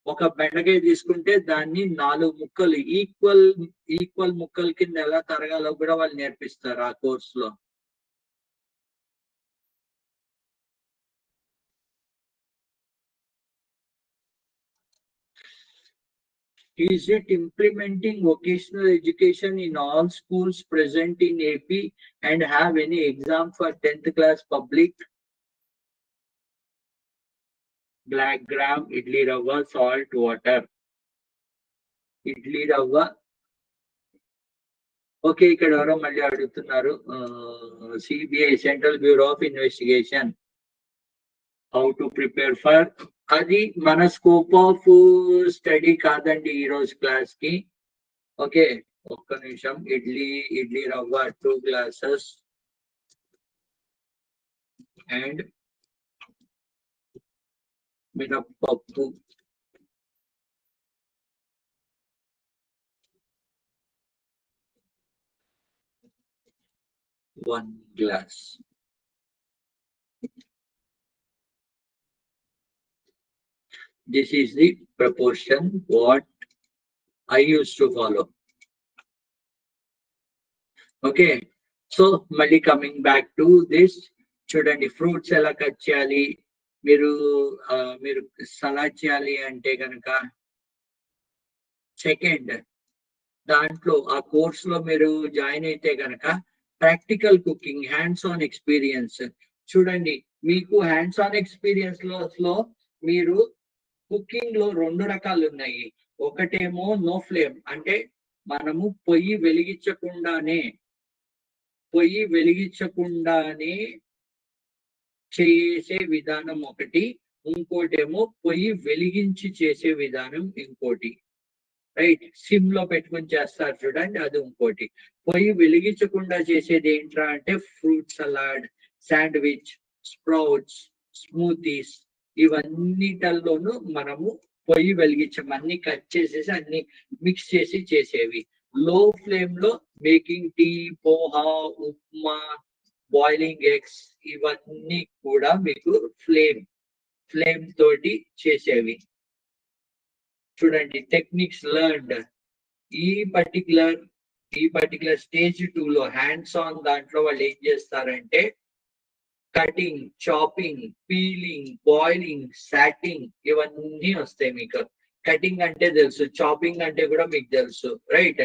ఒక బెండకాయ తీసుకుంటే దాన్ని 4 ముక్కలు ఈక్వల్ ముక్కల కింద ఎలా తరగాలో కూడా వాళ్ళు నేర్పిస్తారు ఆ కోర్సులో. Is it implementing vocational education in all schools present in AP and have any exam for 10th class public? Black gram, idli rava, salt, water. Idli rava. Okay, ఇక్కడ ఎవరో మళ్ళీ అడుగుతున్నారు, CBI central bureau of investigation, how to prepare for. అది మన scope of study కాదండి ఈ రోజు class కి. ఓకే, ఒక్క నిమిషం. ఇడ్లీ రవ్వ 2 glasses అండ్ మినపప్పు 1 glass. This is the proportion what I used to follow. Okay, so మళ్ళీ coming back to this, చూడండి ఫ్రూట్స్ ఎలా కట్ చేయాలి. మీరు సలాడ్ చేయాలి అంటే కనుక సెకండ్ దాంట్లో ఆ కోర్స్ లో మీరు జాయిన్ అయితే కనుక practical cooking, hands on experience. చూడండి, మీకు హ్యాండ్స్ ఆన్ ఎక్స్పీరియన్స్ లో మీరు కుకింగ్ లో 2 రకాలు ఉన్నాయి. ఒకటేమో నో ఫ్లేమ్, అంటే మనము పొయ్యి వెలిగించకుండానే చేసే విధానం ఒకటి. ఇంకోటేమో పొయ్యి వెలిగించి చేసే విధానం ఇంకోటి. రైట్, సిమ్ లో పెట్టుకుని చేస్తారు చూడండి, అది ఇంకోటి. పొయ్యి వెలిగించకుండా చేసేది ఏంట్రా అంటే fruit salad, sandwich, sprouts, smoothies, ఇవన్నిటల్లోనూ మనము పొయ్యి వెలిగించం, అన్ని కట్ చేసేసి అన్ని మిక్స్ చేసి చేసేవి. లో ఫ్లేమ్ లో making tea, poha, upma, boiling eggs, ఇవన్నీ కూడా మీకు ఫ్లేమ్ తోటి చేసేవి. చూడండి, టెక్నిక్స్ లెర్న్డ్. ఈ పర్టికులర్ స్టేజ్ 2 లో హ్యాండ్స్ ఆన్ దాంట్లో వాళ్ళు ఏం చేస్తారంటే cutting, chopping, peeling, boiling, sauteing ఇవన్నీ వస్తాయి మీకు. కటింగ్ అంటే తెలుసు, చాపింగ్ అంటే కూడా మీకు తెలుసు, రైట్?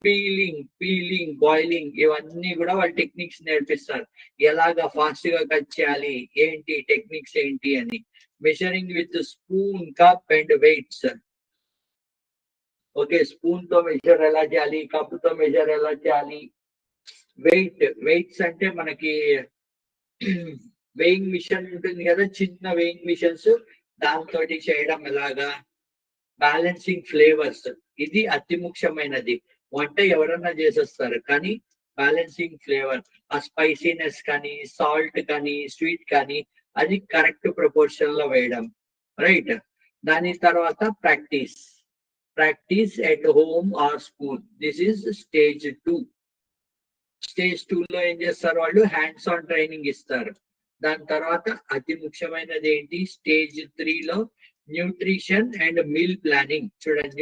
పీలింగ్, బాయిలింగ్ ఇవన్నీ కూడా వాళ్ళ టెక్నిక్స్ నేర్పిస్తారు. ఎలాగా ఫాస్ట్ గా కట్ చేయాలి, ఏంటి టెక్నిక్స్ ఏంటి అని. Measuring with spoon, cup and weights. Okay, spoon తో మెజర్ ఎలా చేయాలి, కప్ తో మెజర్ ఎలా చేయాలి. వెయిట్స్ అంటే మనకి వెయింగ్ మిషన్ ఉంటుంది కదా, చిన్న వెయింగ్ మిషన్స్, దాంతో చేయడం ఎలాగా. బ్యాలెన్సింగ్ ఫ్లేవర్స్, ఇది అతి ముఖ్యమైనది. వంట ఎవరన్నా చేసేస్తారు, కానీ బ్యాలెన్సింగ్ ఫ్లేవర్, ఆ స్పైసీనెస్ కానీ, సాల్ట్ కానీ, స్వీట్ కానీ, అది కరెక్ట్ ప్రపోర్షన్ లో వేయడం, రైట్? దాని తర్వాత practice at home or school. This is stage 2. Stage 2 లో ఏం చేస్తారు వాళ్ళు, హ్యాండ్స్ ఆన్ ట్రైనింగ్ ఇస్తారు. దాని తర్వాత అతి ముఖ్యమైనది ఏంటి, స్టేజ్ 3 లో న్యూట్రిషన్ అండ్ మీల్ ప్లానింగ్. చూడండి,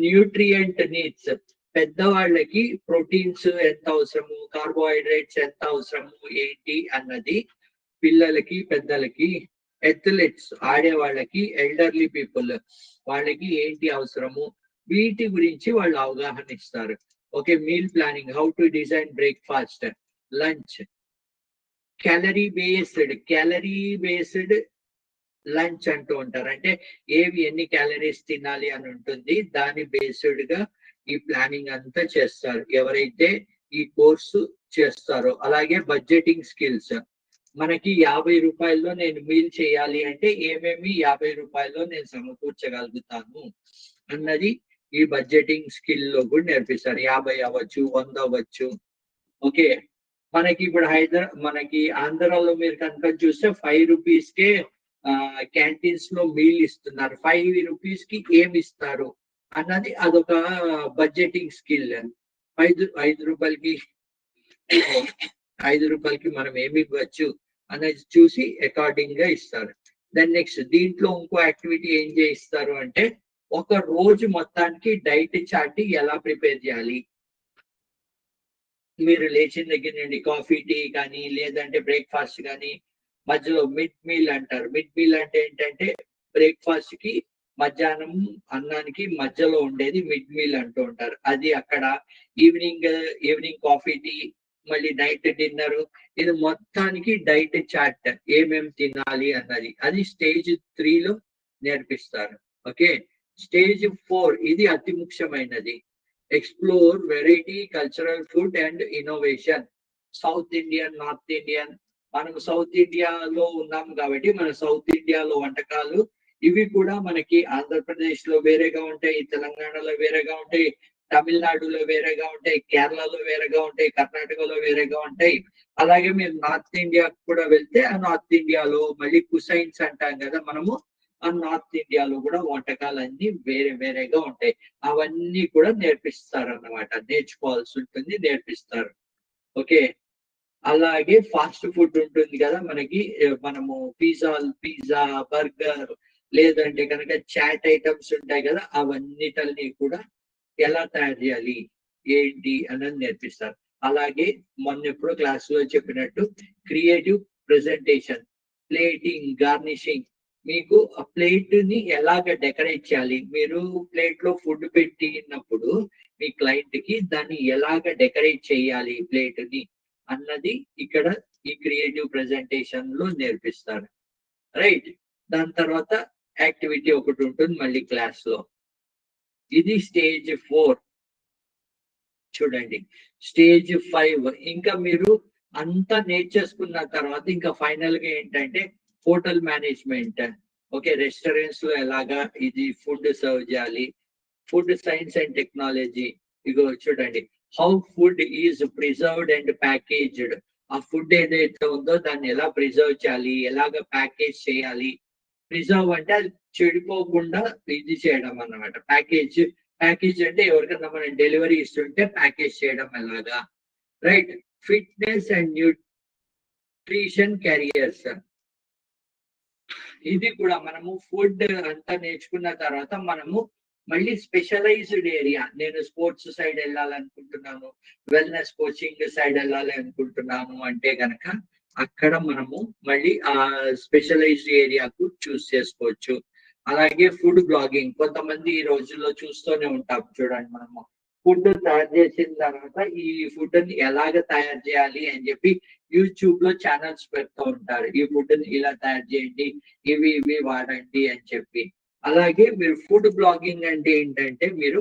న్యూట్రియంట్ నీడ్స్. పెద్దవాళ్ళకి ప్రోటీన్స్ ఎంత అవసరము, కార్బోహైడ్రేట్స్ ఎంత అవసరము, ఏంటి అన్నది పిల్లలకి, పెద్దలకి, అథ్లెట్స్ ఆడే వాళ్ళకి, ఎల్డర్లీ పీపుల్ వాళ్ళకి ఏంటి అవసరము, వీటి గురించి వాళ్ళు అవగాహన ఇస్తారు. Okay, meal planning, how to design breakfast, lunch. Calorie based lunch అంటూ ఉంటారు. అంటే ఏవి ఎన్ని క్యాలరీస్ తినాలి అని ఉంటుంది, దాని బేస్డ్ గా ఈ ప్లానింగ్ అంతా చేస్తారు ఎవరైతే ఈ కోర్సు చేస్తారో. అలాగే బడ్జెటింగ్ స్కిల్స్, మనకి 50 రూపాయల్లో నేను మీల్ చేయాలి అంటే ఏమేమి 50 రూపాయల్లో నేను సమకూర్చగలుగుతాను అన్నది ఈ బడ్జెటింగ్ స్కిల్ లో కూడా నేర్పిస్తారు. 50 అవ్వచ్చు, 100 అవ్వచ్చు. ఓకే, మనకి ఇప్పుడు మనకి ఆంధ్రాలో మీరు కనుక చూస్తే 5 రూపీస్కే క్యాంటీన్స్ లో మీల్ ఇస్తున్నారు. 5 రూపీస్ కి ఏమి ఇస్తారు అన్నది అదొక బడ్జెటింగ్ స్కిల్. 5 రూపాయలకి 5 రూపాయలకి మనం ఏమి ఇవ్వచ్చు అనేది చూసి అకార్డింగ్ గా ఇస్తారు. దెన్ నెక్స్ట్ దీంట్లో ఇంకో యాక్టివిటీ ఏం చేయిస్తారు అంటే, ఒక రోజు మొత్తానికి డైట్ చార్ట్ ఎలా ప్రిపేర్ చేయాలి. మీరు లేచిన దగ్గర నుండి కాఫీ, టీ కానీ, లేదంటే బ్రేక్ఫాస్ట్ కానీ, మధ్యలో మిడ్ మీల్ అంటారు. మిడ్ మీల్ అంటే ఏంటంటే బ్రేక్ఫాస్ట్ కి, మధ్యాహ్నం అన్నానికి మధ్యలో ఉండేది మిడ్ మీల్ అంటూ ఉంటారు. అది అక్కడ ఈవినింగ్ కాఫీ, టీ, మళ్ళీ నైట్ డిన్నర్, ఇది మొత్తానికి డైట్ చార్ట్ ఏమేమి తినాలి అన్నది, అది స్టేజ్ 3 లో నేర్పిస్తారు. ఓకే, స్టేజ్ 4 ఇది అతి ముఖ్యమైనది. Explore variety cultural food and innovation. South Indian, north Indian, మనం సౌత్ ఇండియాలో ఉన్నాం కాబట్టి మన సౌత్ ఇండియాలో వంటకాలు ఇవి కూడా మనకి ఆంధ్రప్రదేశ్ లో వేరేగా ఉంటాయి, తెలంగాణలో వేరేగా ఉంటాయి, తమిళనాడులో వేరేగా ఉంటాయి, కేరళలో వేరేగా ఉంటాయి, కర్ణాటకలో వేరేగా ఉంటాయి. అలాగే మీరు నార్త్ ఇండియా కూడా వెళ్తే ఆ నార్త్ ఇండియాలో మళ్ళీ కుసైన్స్ అంటాం కదా మనము, ఆ నార్త్ ఇండియాలో కూడా వంటకాలన్నీ వేరేగా ఉంటాయి. అవన్నీ కూడా నేర్పిస్తారు అన్నమాట, నేర్చుకోవాల్సి ఉంటుంది, నేర్పిస్తారు. ఓకే, అలాగే ఫాస్ట్ ఫుడ్ ఉంటుంది కదా మనకి, మనము పిజ్జా, బర్గర్, లేదంటే కనుక చాట్ ఐటమ్స్ ఉంటాయి కదా, అవన్నిటిని కూడా ఎలా తయారు చేయాలి ఏంటి అన్నది నేర్పిస్తారు. అలాగే మొన్న ఎప్పుడో క్లాస్ లో చెప్పినట్టు క్రియేటివ్ ప్రెజెంటేషన్, ప్లేటింగ్, గార్నిషింగ్. మీకు ఆ ప్లేట్ ని ఎలాగ డెకరేట్ చేయాలి, మీరు ప్లేట్ లో ఫుడ్ పెట్టినప్పుడు మీ క్లయింట్ కి దాన్ని ఎలాగ డెకరేట్ చేయాలి ప్లేట్ ని అన్నది ఇక్కడ ఈ క్రియేటివ్ ప్రెజెంటేషన్ లో నేర్పిస్తారు, రైట్? దాని తర్వాత యాక్టివిటీ ఒకటి ఉంటుంది మళ్ళీ క్లాస్ లో. ఇది స్టేజ్ 4. చూడండి, స్టేజ్ 5 ఇంకా మీరు అంతా నేర్చేసుకున్న తర్వాత ఇంకా ఫైనల్ గా ఏంటంటే హోటల్ మేనేజ్మెంట్. ఓకే, రెస్టారెంట్స్ లో ఎలాగా ఇది ఫుడ్ సర్వ్ చేయాలి. Food science and technology. ఇగో చూడండి, how food is preserved and packaged. ఆ ఫుడ్ ఏదైతే ఉందో దాన్ని ఎలా ప్రిజర్వ్ చేయాలి, ఎలాగ ప్యాకేజ్ చేయాలి. ప్రిజర్వ్ అంటే అది చెడిపోకుండా ఇది చేయడం అన్నమాట. ప్యాకేజ్ అంటే ఎవరికైనా మనం డెలివరీ ఇస్తుంటే ప్యాకేజ్ చేయడం ఎలాగా, right? Fitness and nutrition carriers. ఇది కూడా మనము ఫుడ్ అంతా నేర్చుకున్న తర్వాత మనము మళ్ళీ స్పెషలైజ్డ్ ఏరియా, నేను స్పోర్ట్స్ సైడ్ వెళ్ళాలనుకుంటున్నాను, వెల్నెస్ కోచింగ్ సైడ్ వెళ్ళాలి అనుకుంటున్నాను అంటే గనక అక్కడ మనము మళ్ళీ ఆ స్పెషలైజ్డ్ ఏరియాకు చూస్ చేసుకోవచ్చు. అలాగే ఫుడ్ బ్లాగింగ్, కొంతమంది ఈ రోజుల్లో చూస్తూనే ఉంటాం చూడండి, మనము ఫుడ్ తయారు చేసిన తర్వాత ఈ ఫుడ్ ని ఎలాగ తయారు చేయాలి అని చెప్పి యూట్యూబ్ లో ఛానల్స్ పెడుతూ ఉంటారు. ఈ ఫుడ్ ని ఇలా తయారు చేయండి, ఇవి ఇవి వాడండి అని చెప్పి. అలాగే మీరు ఫుడ్ బ్లాగింగ్ అంటే ఏంటంటే మీరు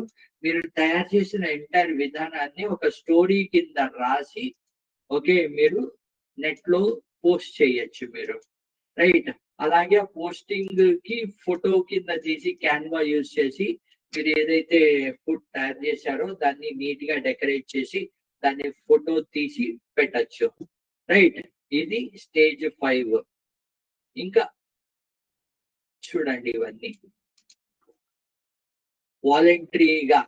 తయారు చేసిన ఎంటైర్ విధానాన్ని ఒక స్టోరీ కింద రాసి ఓకే మీరు నెట్ లో పోస్ట్ చేయొచ్చు మీరు, రైట్. అలాగే పోస్టింగ్ కి ఫోటో కింద తీసి క్యాన్వా యూజ్ చేసి మీరు ఏదైతే ఫుడ్ తయారు చేశారో దాన్ని నీట్ గా డెకరేట్ చేసి దాన్ని ఫోటో తీసి పెట్టచ్చు, రైట్. ఇది స్టేజ్ 5. ఇంకా చూడండి ఇవన్నీ వాలంటరీగా,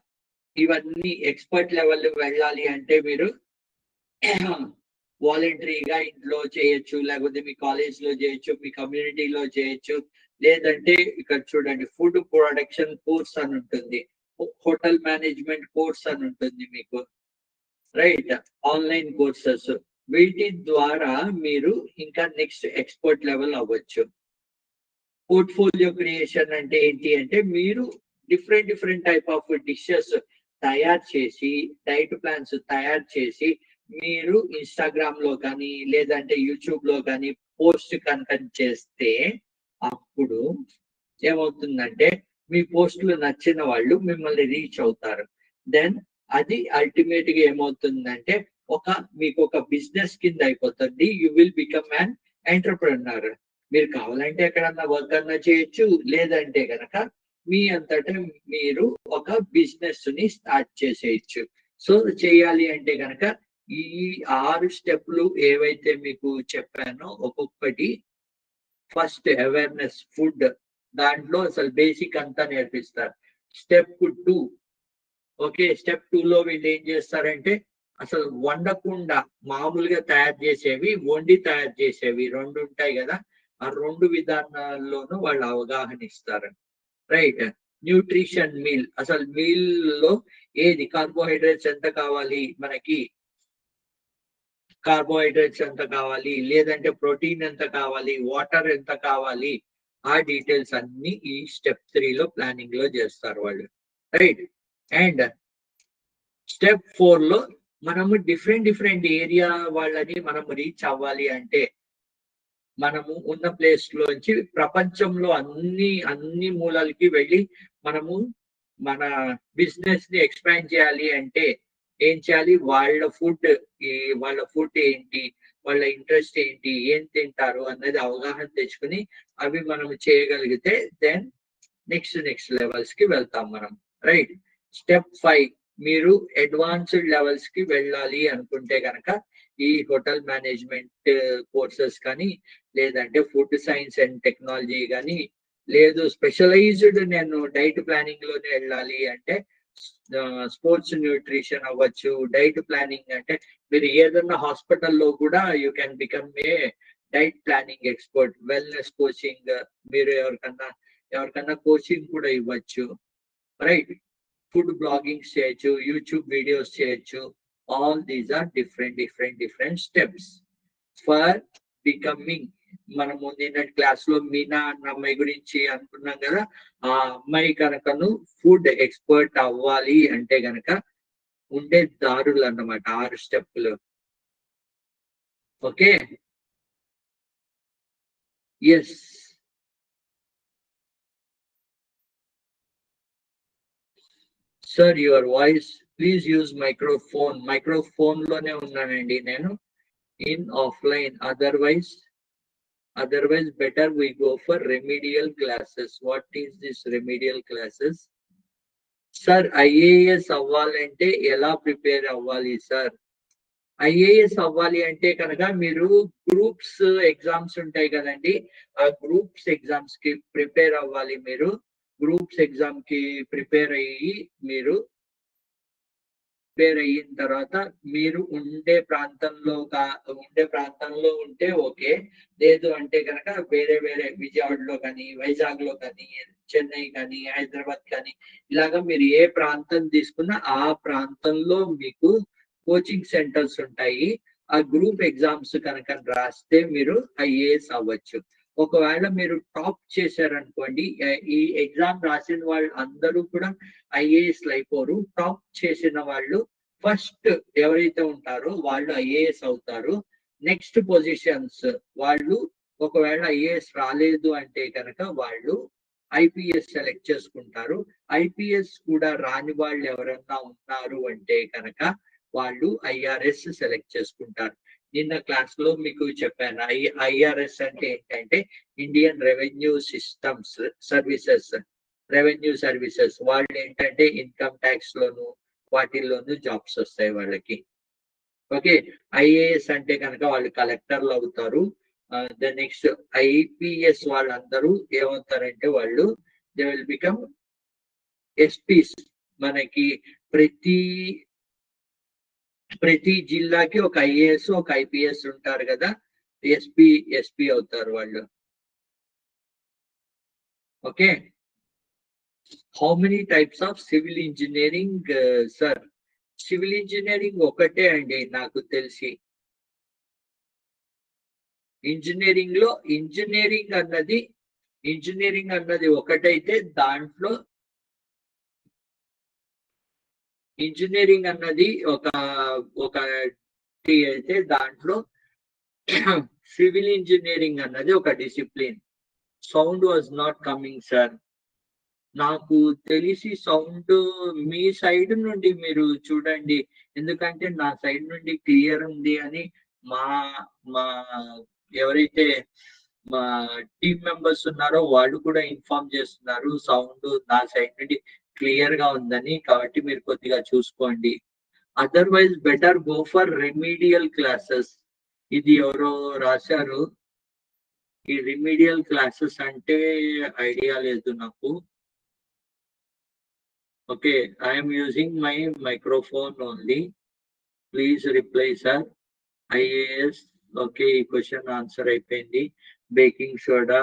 ఇవన్నీ ఎక్స్పర్ట్ లెవెల్ వెళ్ళాలి అంటే మీరు వాలంటరీగా ఇంట్లో చేయొచ్చు, లేకపోతే మీ కాలేజ్ లో చేయొచ్చు, మీ కమ్యూనిటీలో చేయొచ్చు. లేదంటే ఇక్కడ చూడండి ఫుడ్ ప్రొడక్షన్ కోర్స్ అని ఉంటుంది, హోటల్ మేనేజ్మెంట్ కోర్స్ అని ఉంటుంది మీకు, రైట్. ఆన్లైన్ కోర్సెస్, వీటి ద్వారా మీరు ఇంకా నెక్స్ట్ ఎక్స్పర్ట్ లెవెల్ అవ్వచ్చు. పోర్ట్ఫోలియో క్రియేషన్ అంటే ఏంటి అంటే మీరు డిఫరెంట్ టైప్ ఆఫ్ డిషెస్ తయారు చేసి, డైట్ ప్లాన్స్ తయారు చేసి మీరు ఇన్స్టాగ్రామ్ లో కానీ లేదంటే యూట్యూబ్ లో కానీ పోస్ట్ కనుక చేస్తే అప్పుడు ఏమవుతుందంటే మీ పోస్టులు నచ్చిన వాళ్ళు మిమ్మల్ని రీచ్ అవుతారు. దెన్ అది అల్టిమేట్ గా ఏమవుతుందంటే మీకు ఒక బిజినెస్ కింద అయిపోతుంది. You will become an entrepreneur. మీరు కావాలంటే ఎక్కడన్నా వర్క్ అన్నా చేయొచ్చు, లేదంటే కనుక మీ అంతటా మీరు ఒక బిజినెస్ ని స్టార్ట్ చేసేయచ్చు. సో చేయాలి అంటే కనుక ఈ 6 స్టెప్లు ఏవైతే మీకు చెప్పానో ఒక్కొక్కటి, ఫస్ట్ అవేర్నెస్ ఫుడ్, దాంట్లో అసలు బేసిక్ అంతా నేర్పిస్తారు. స్టెప్ 2, ఓకే స్టెప్ 2 లో వీళ్ళు ఏం చేస్తారంటే అసలు వండకుండా మామూలుగా తయారు చేసేవి, వండి తయారు చేసేవి 2 ఉంటాయి కదా, ఆ 2 విధానాల్లోనూ వాళ్ళు అవగాహన ఇస్తారు, రైట్. న్యూట్రిషన్ మీల్, అసలు మీల్ లో ఏది కార్బోహైడ్రేట్స్ ఎంత కావాలి మనకి, కార్బోహైడ్రేట్స్ ఎంత కావాలి, లేదంటే ప్రోటీన్ ఎంత కావాలి, వాటర్ ఎంత కావాలి, ఆ డీటెయిల్స్ అన్ని ఈ స్టెప్ 3 లో ప్లానింగ్ లో చేస్తారు వాళ్ళు, రైట్. అండ్ స్టెప్ 4 లో మనము డిఫరెంట్ ఏరియా వాళ్ళని మనం రీచ్ అవ్వాలి అంటే మనము ఉన్న ప్లేస్ లోంచి ప్రపంచంలో అన్ని మూలలకి వెళ్ళి మనము మన బిజినెస్ ని ఎక్స్పాండ్ చేయాలి అంటే ఏం చేయాలి, వాళ్ళ ఫుడ్ ఏంటి, వాళ్ళ ఇంట్రెస్ట్ ఏంటి, ఏం తింటారు అన్నది అవగాహన తెచ్చుకుని అవి మనం చేయగలిగితే దెన్ నెక్స్ట్ లెవెల్స్ కి వెళ్తాం మనం, రైట్. స్టెప్ 5, మీరు అడ్వాన్స్డ్ లెవెల్స్ కి వెళ్ళాలి అనుకుంటే కనుక ఈ హోటల్ మేనేజ్మెంట్ కోర్సెస్ కానీ లేదంటే ఫుడ్ సైన్స్ అండ్ టెక్నాలజీ కానీ, లేదు స్పెషలైజ్డ్ నేను డైట్ ప్లానింగ్ లోనే వెళ్ళాలి అంటే స్పోర్ట్స్ న్యూట్రిషన్ అవ్వచ్చు. డైట్ ప్లానింగ్ అంటే మీరు ఏదన్నా హాస్పిటల్లో కూడా you can become a diet planning expert. Wellness coaching, మీరు ఎవరికన్నా కోచింగ్ కూడా ఇవ్వచ్చు, రైట్. ఫుడ్ బ్లాగింగ్ చేయొచ్చు, యూట్యూబ్ వీడియోస్ చేయొచ్చు. All these are different steps for becoming. మనము నిన్నటి క్లాస్ లో మీనా అన్న అమ్మాయి గురించి అనుకున్నాం కదా, ఆ అమ్మాయి కనుకను ఫుడ్ ఎక్స్పర్ట్ అవ్వాలి అంటే గనక ఉండే దారులు అన్నమాట 6 స్టెప్పులు, okay. Yes sir, your voice please use microphone లోనే ఉన్నానండి నేను, in offline. Otherwise better we go for remedial classes. What is this remedial classes? Sir IAS అవ్వాలంటే ఎలా ప్రిపేర్ అవ్వాలి సార్? ఐఏఎస్ అవ్వాలి అంటే కనుక మీరు గ్రూప్స్ ఎగ్జామ్స్ ఉంటాయి కదండి, ఆ గ్రూప్స్ ఎగ్జామ్స్ కి ప్రిపేర్ అవ్వాలి. మీరు గ్రూప్స్ ఎగ్జామ్ కి ప్రిపేర్ అయిన తర్వాత మీరు ఉండే ప్రాంతంలో ఉంటే ఓకే, లేదు అంటే కనుక వేరే విజయవాడలో కానీ వైజాగ్ లో కానీ చెన్నై కానీ హైదరాబాద్ కానీ ఇలాగా మీరు ఏ ప్రాంతం తీసుకున్నా ఆ ప్రాంతంలో మీకు కోచింగ్ సెంటర్స్ ఉంటాయి. ఆ గ్రూప్ ఎగ్జామ్స్ కనుక రాస్తే మీరు ఐఏఎస్ అవ్వచ్చు. ఒకవేళ మీరు టాప్ చేశారనుకోండి, ఈ ఎగ్జామ్ రాసిన వాళ్ళు అందరూ కూడా ఐఏఎస్ అయిపోరు. టాప్ చేసిన వాళ్ళు ఫస్ట్ ఎవరైతే ఉంటారో వాళ్ళు ఐఏఎస్ అవుతారు. నెక్స్ట్ పొజిషన్స్ వాళ్ళు ఒకవేళ ఐఏఎస్ రాలేదు అంటే కనుక వాళ్ళు ఐపీఎస్ సెలెక్ట్ చేసుకుంటారు. ఐపీఎస్ కూడా రాని వాళ్ళు ఎవరన్నా ఉన్నారు అంటే కనుక వాళ్ళు ఐఆర్ఎస్ సెలెక్ట్ చేసుకుంటారు. నిన్న క్లాస్ లో మీకు చెప్పాను ఐఆర్ఎస్ అంటే ఏంటంటే Indian revenue systems services, revenue services. వాళ్ళు ఏంటంటే ఇన్కమ్ ట్యాక్స్ లోను వాటిల్లోనూ జాబ్స్ వస్తాయి వాళ్ళకి. ఓకే, ఐఏఎస్ అంటే కనుక వాళ్ళు కలెక్టర్లు అవుతారు. ద నెక్స్ట్ ఐపీఎస్ వాళ్ళందరూ ఏమవుతారంటే వాళ్ళు దే విల్ బికమ్ ఎస్పీస్. మనకి ప్రతి జిల్లాకి ఒక ఐఏఎస్ ఒక ఐపీఎస్ ఉంటారు కదా, ఎస్పీ అవుతారు వాళ్ళు. Okay, how many types of civil engineering sir? Civil engineering ఒకటే అండి నాకు తెలిసి. ఇంజనీరింగ్ అన్నది ఒకటైతే దాంట్లో ఇంజనీరింగ్ అన్నది ఒక అయితే దాంట్లో సివిల్ ఇంజనీరింగ్ అన్నది ఒక discipline. Sound was not coming sir. నాకు తెలిసి సౌండ్ మీ సైడ్ నుండి మీరు చూడండి, ఎందుకంటే నా సైడ్ నుండి క్లియర్ ఉంది అని మా మా ఎవరైతే మా టీమ్ మెంబర్స్ ఉన్నారో వాళ్ళు కూడా ఇన్ఫార్మ్ చేస్తున్నారు సౌండ్ నా సైడ్ నుండి క్లియర్ గా ఉందని. కాబట్టి మీరు కొద్దిగా చూసుకోండి. Otherwise better go for remedial classes. ఇది ఎవరో రాశారు. ఈ రెమీడియల్ క్లాసెస్ అంటే ఐడియా లేదు నాకు. Okay, I am using my microphone only. Please reply, sir. IAS. Okay, question answer అయిపోయింది. Baking soda.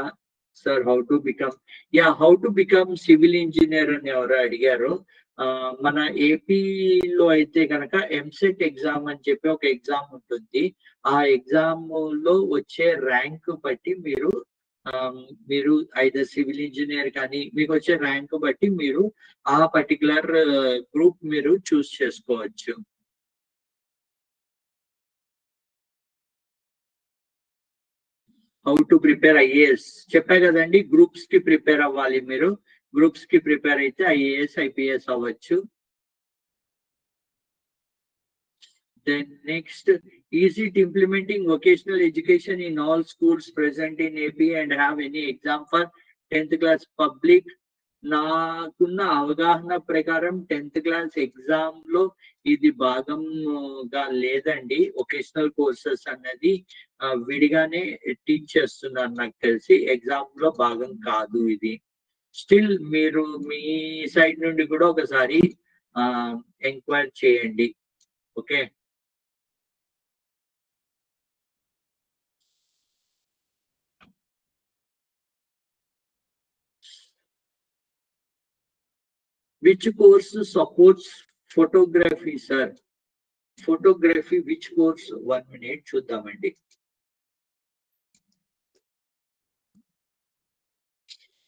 Sir, how to become? Yeah, how to become civil engineer అని ఎవరు అడిగారు. మన ఏపీలో అయితే కనుక ఎంసెట్ ఎగ్జామ్ అని చెప్పి ఒక ఎగ్జామ్ ఉంటుంది. ఆ ఎగ్జామ్ లో వచ్చే ర్యాంక్ బట్టి మీరు ఐదర్ సివిల్ ఇంజనీర్ కానీ మీకు వచ్చే ర్యాంక్ బట్టి మీరు ఆ పర్టికులర్ గ్రూప్ మీరు చూస్ చేసుకోవచ్చు. హౌ టు ప్రిపేర్ ఐఏఎస్ చెప్పా కదండి. గ్రూప్స్ కి ప్రిపేర్ అవ్వాలి మీరు. గ్రూప్స్ కి ప్రిపేర్ అయితే ఐఏఎస్ ఐపీఎస్ అవ్వచ్చు. Then next, is it implementing vocational education in all schools present in AP and have any exam for 10th class public? నాకున్న అవగాహన ప్రకారం 10th క్లాస్ ఎగ్జామ్ లో ఇది భాగంగా లేదండి. వొకేషనల్ కోర్సెస్ అన్నది విడిగానే టీచ్ చేస్తున్నారు నాకు తెలిసి. ఎగ్జామ్ లో భాగం కాదు ఇది. స్టిల్ మీరు మీ సైడ్ నుండి కూడా ఒకసారి ఎంక్వైరీ చేయండి. Okay, which course supports photography, sir? Photography, which course? 1 minute చూద్దామండి.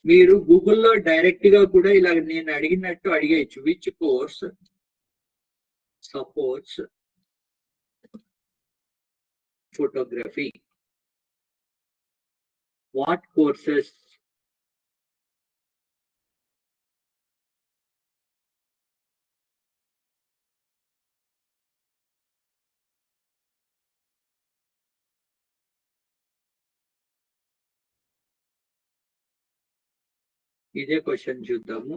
మీరు గూగుల్లో డైరెక్ట్ గా కూడా ఇలా నేను అడిగినట్టు అడిగేయచ్చు. Which course supports photography? What courses? ఇదే క్వశ్చన్ చూద్దాము.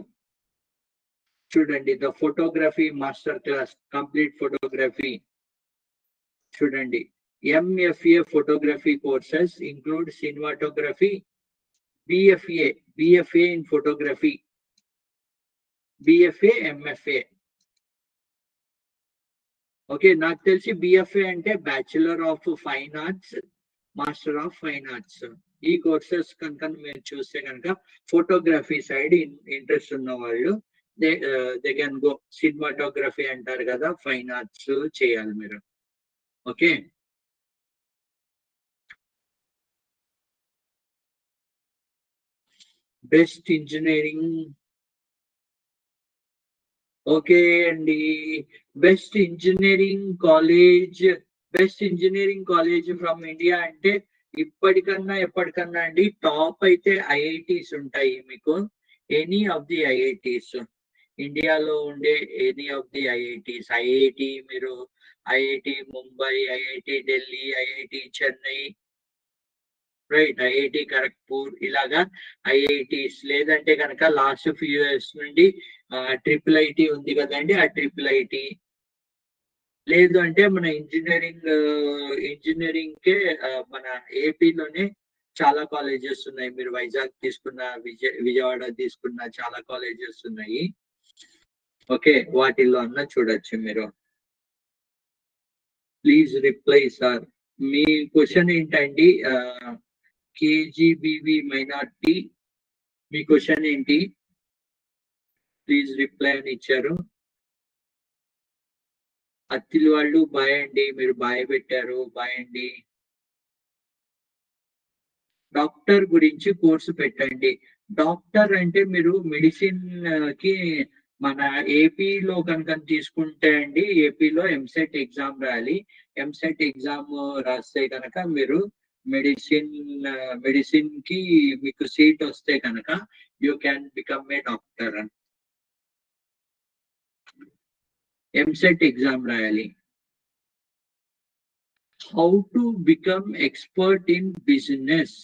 చూడండి, the photography master class complete photography. చూడండి, MFA photography courses include cinematography, BFA in photography, BFA, MFA. Okay, నాకు తెలిసి BFA అంటే bachelor of fine arts, master of fine arts. ఈ courses కనుక మీరు చూస్తే కనుక ఫోటోగ్రఫీ సైడ్ ఇంట్రెస్ట్ ఉన్న వాళ్ళు దే కెన్ గో. సినిమాటోగ్రఫీ అంటారు కదా, ఫైన్ ఆర్ట్స్ చేయాలి మీరు. Okay, best engineering. ఓకే అండి, best engineering college, best engineering college from India అంటే ఇప్పటికన్నా ఎప్పటికన్నా అండి టాప్ అయితే ఐఐటీస్ ఉంటాయి మీకు. ఎనీ ఆఫ్ ది ఐఐటీస్, ఇండియాలో ఉండే any of the IITs, IIT మీరు IIT Mumbai, IIT Delhi, IIT Chennai, right, IIT Kharagpur, ఇలాగా ఐఐటీస్. లేదంటే కనుక లాస్ట్ ఫ్యూ ఇయర్స్ నుండి ట్రిపుల్ ఐటి ఉంది కదండి, ఆ ట్రిపుల్ ఐటి. లేదు అంటే మన ఇంజనీరింగ్ కే మన ఏపీలోనే చాలా కాలేజెస్ ఉన్నాయి. మీరు వైజాగ్ తీసుకున్న, విజయవాడ తీసుకున్న చాలా కాలేజెస్ ఉన్నాయి. ఓకే, వాటిల్లో అన్న చూడొచ్చు మీరు. Please reply sir. Me question ఏంటండి? కేజీబీవి మైనార్టీ, మీ క్వశ్చన్ ఏంటి? ప్లీజ్ రిప్లై అని ఇచ్చారు. అత్తిలి వాళ్ళు బాయ్ అండి, మీరు బాయ్ పెట్టారు, బాయ్ అండి. డాక్టర్ గురించి కోర్సు పెట్టండి. డాక్టర్ అంటే మీరు మెడిసిన్ కి మన ఏపీలో కనుక తీసుకుంటే అండి, ఏపీలో ఎంసెట్ ఎగ్జామ్ రాయాలి. ఎంసెట్ ఎగ్జామ్ రాస్తే కనుక మీరు మెడిసిన్ కి మీకు సీట్ వస్తే కనుక you can become a doctor. EAMCET exam రాయాలి. How to become expert in business,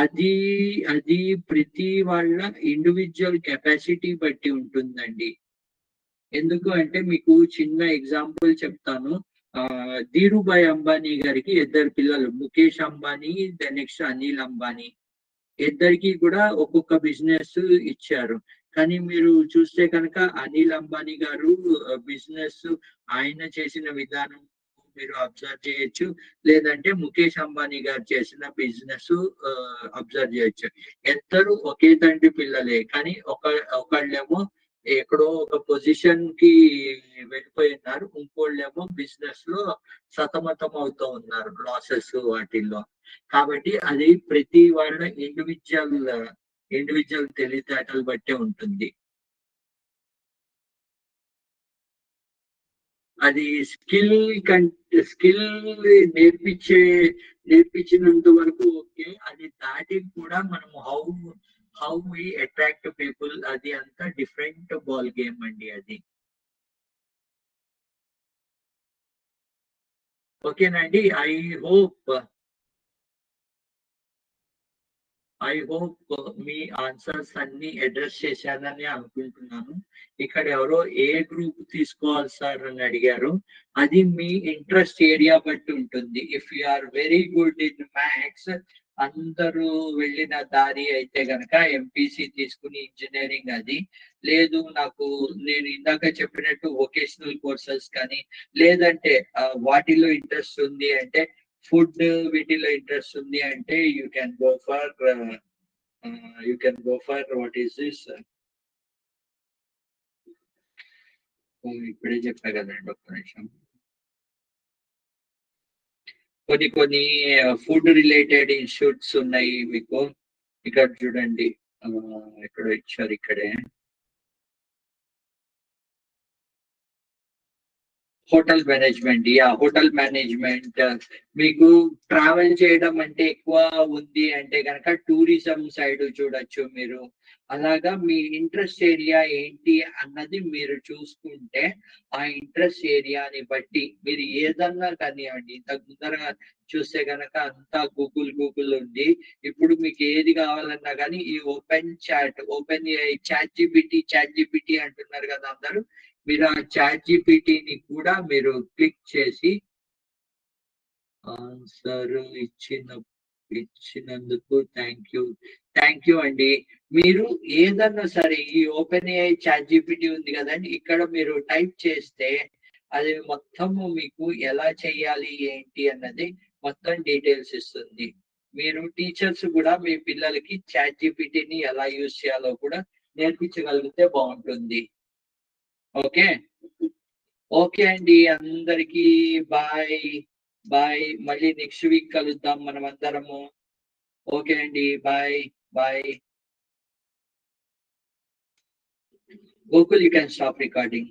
అది అది ప్రతి వాళ్ళ ఇండివిజువల్ కెపాసిటీ బట్టి ఉంటుందండి. ఎందుకు అంటే మీకు చిన్న ఎగ్జాంపుల్ చెప్తాను. ధీరుభాయ్ అంబానీ గారికి 2 పిల్లలు, ముఖేష్ అంబానీ, ద నెక్స్ట్ అనిల్ అంబానీ. ఇద్దరికి కూడా ఒక్కొక్క బిజినెస్ ఇచ్చారు. కానీ మీరు చూస్తే కనుక అనిల్ అంబానీ గారు బిజినెస్ ఆయన చేసిన విధానం మీరు అబ్జర్వ్ చేయొచ్చు. లేదంటే ముఖేష్ అంబానీ గారు చేసిన బిజినెస్ అబ్జర్వ్ చేయొచ్చు. ఇద్దరు ఒకే తండ్రి పిల్లలే, కానీ ఒకళ్ళేమో ఎక్కడో ఒక పొజిషన్ కి వెళ్ళిపోయి ఉన్నారు, ఇంకోళ్ళేమో బిజినెస్ లో సతమతం అవుతూ ఉన్నారు, లాసెస్ వాటిల్లో. కాబట్టి అది ప్రతి వాళ్ళ ఇండివిజువల్ తెలివితేటలు బట్టే ఉంటుంది. అది స్కిల్ నేర్పించినంత వరకు ఓకే. అది దాటి కూడా మనం హౌ వి అట్రాక్ట్ పీపుల్, అది అంతా డిఫరెంట్ బాల్ గేమ్ అండి అది. ఓకేనండి, ఐ హోప్ మీ ఆన్సర్స్ అన్ని అడ్రస్ చేశానని అనుకుంటున్నాను. ఇక్కడ ఎవరో ఏ గ్రూప్ తీసుకోవాలి సార్ అని అడిగారు. అది మీ ఇంట్రెస్ట్ ఏరియా బట్టి ఉంటుంది. If you are very good in maths, అందరూ వెళ్ళిన దారి అయితే గనక ఎంపీసీ తీసుకుని ఇంజనీరింగ్, అది లేదు నాకు నేను ఇందాక చెప్పినట్టు వొకేషనల్ కోర్సెస్ కానీ, లేదంటే వాటిలో ఇంట్రెస్ట్ ఉంది అంటే, ఫుడ్ వీటిలో ఇంట్రెస్ట్ ఉంది అంటే you can go for what is this, ఇప్పుడే చెప్పా కదండి, ఒక్క నిమిషం. కొన్ని ఫుడ్ రిలేటెడ్ ఇన్స్టిట్యూట్స్ ఉన్నాయి మీకు. ఇక్కడ చూడండి, ఎక్కడ ఇచ్చారు, ఇక్కడే హోటల్ మేనేజ్మెంట్. హోటల్ మేనేజ్మెంట్ మీకు ట్రావెల్ చేయడం అంటే ఎక్కువ ఉంది అంటే కనుక టూరిజం సైడ్ చూడొచ్చు మీరు. అలాగా మీ ఇంట్రెస్ట్ ఏరియా ఏంటి అన్నది మీరు చూసుకుంటే, ఆ ఇంట్రెస్ట్ ఏరియాని బట్టి మీరు ఏదన్నా కానివ్వండి. ఇంతకు ముందరగా చూస్తే కనుక అంతా గూగుల్ ఉంది. ఇప్పుడు మీకు ఏది కావాలన్నా కానీ ఈ ఓపెన్ చాట్ జీపీటీ అంటున్నారు కదా అందరూ. మీరు ఆ చాట్ జీపీటీని కూడా మీరు క్లిక్ చేసి ఆన్సర్ ఇచ్చినందుకు థ్యాంక్ యూ అండి. మీరు ఏదన్నా సరే ఈ ఓపెన్ ఏఐ చాట్ జీపీటీ ఉంది కదండి, ఇక్కడ మీరు టైప్ చేస్తే అది మొత్తము మీకు ఎలా చేయాలి ఏంటి అన్నది మొత్తం డీటెయిల్స్ ఇస్తుంది. మీరు టీచర్స్ కూడా మీ పిల్లలకి చాట్ జీపీటీని ఎలా యూజ్ చేయాలో కూడా నేర్పించగలిగితే బాగుంటుంది. ఓకే ఓకే అండి, అందరికి బాయ్ బాయ్. మళ్ళీ నెక్స్ట్ వీక్ కలుద్దాం మనం అందరము. ఓకే అండి, bye bye. Gokul, you can stop recording.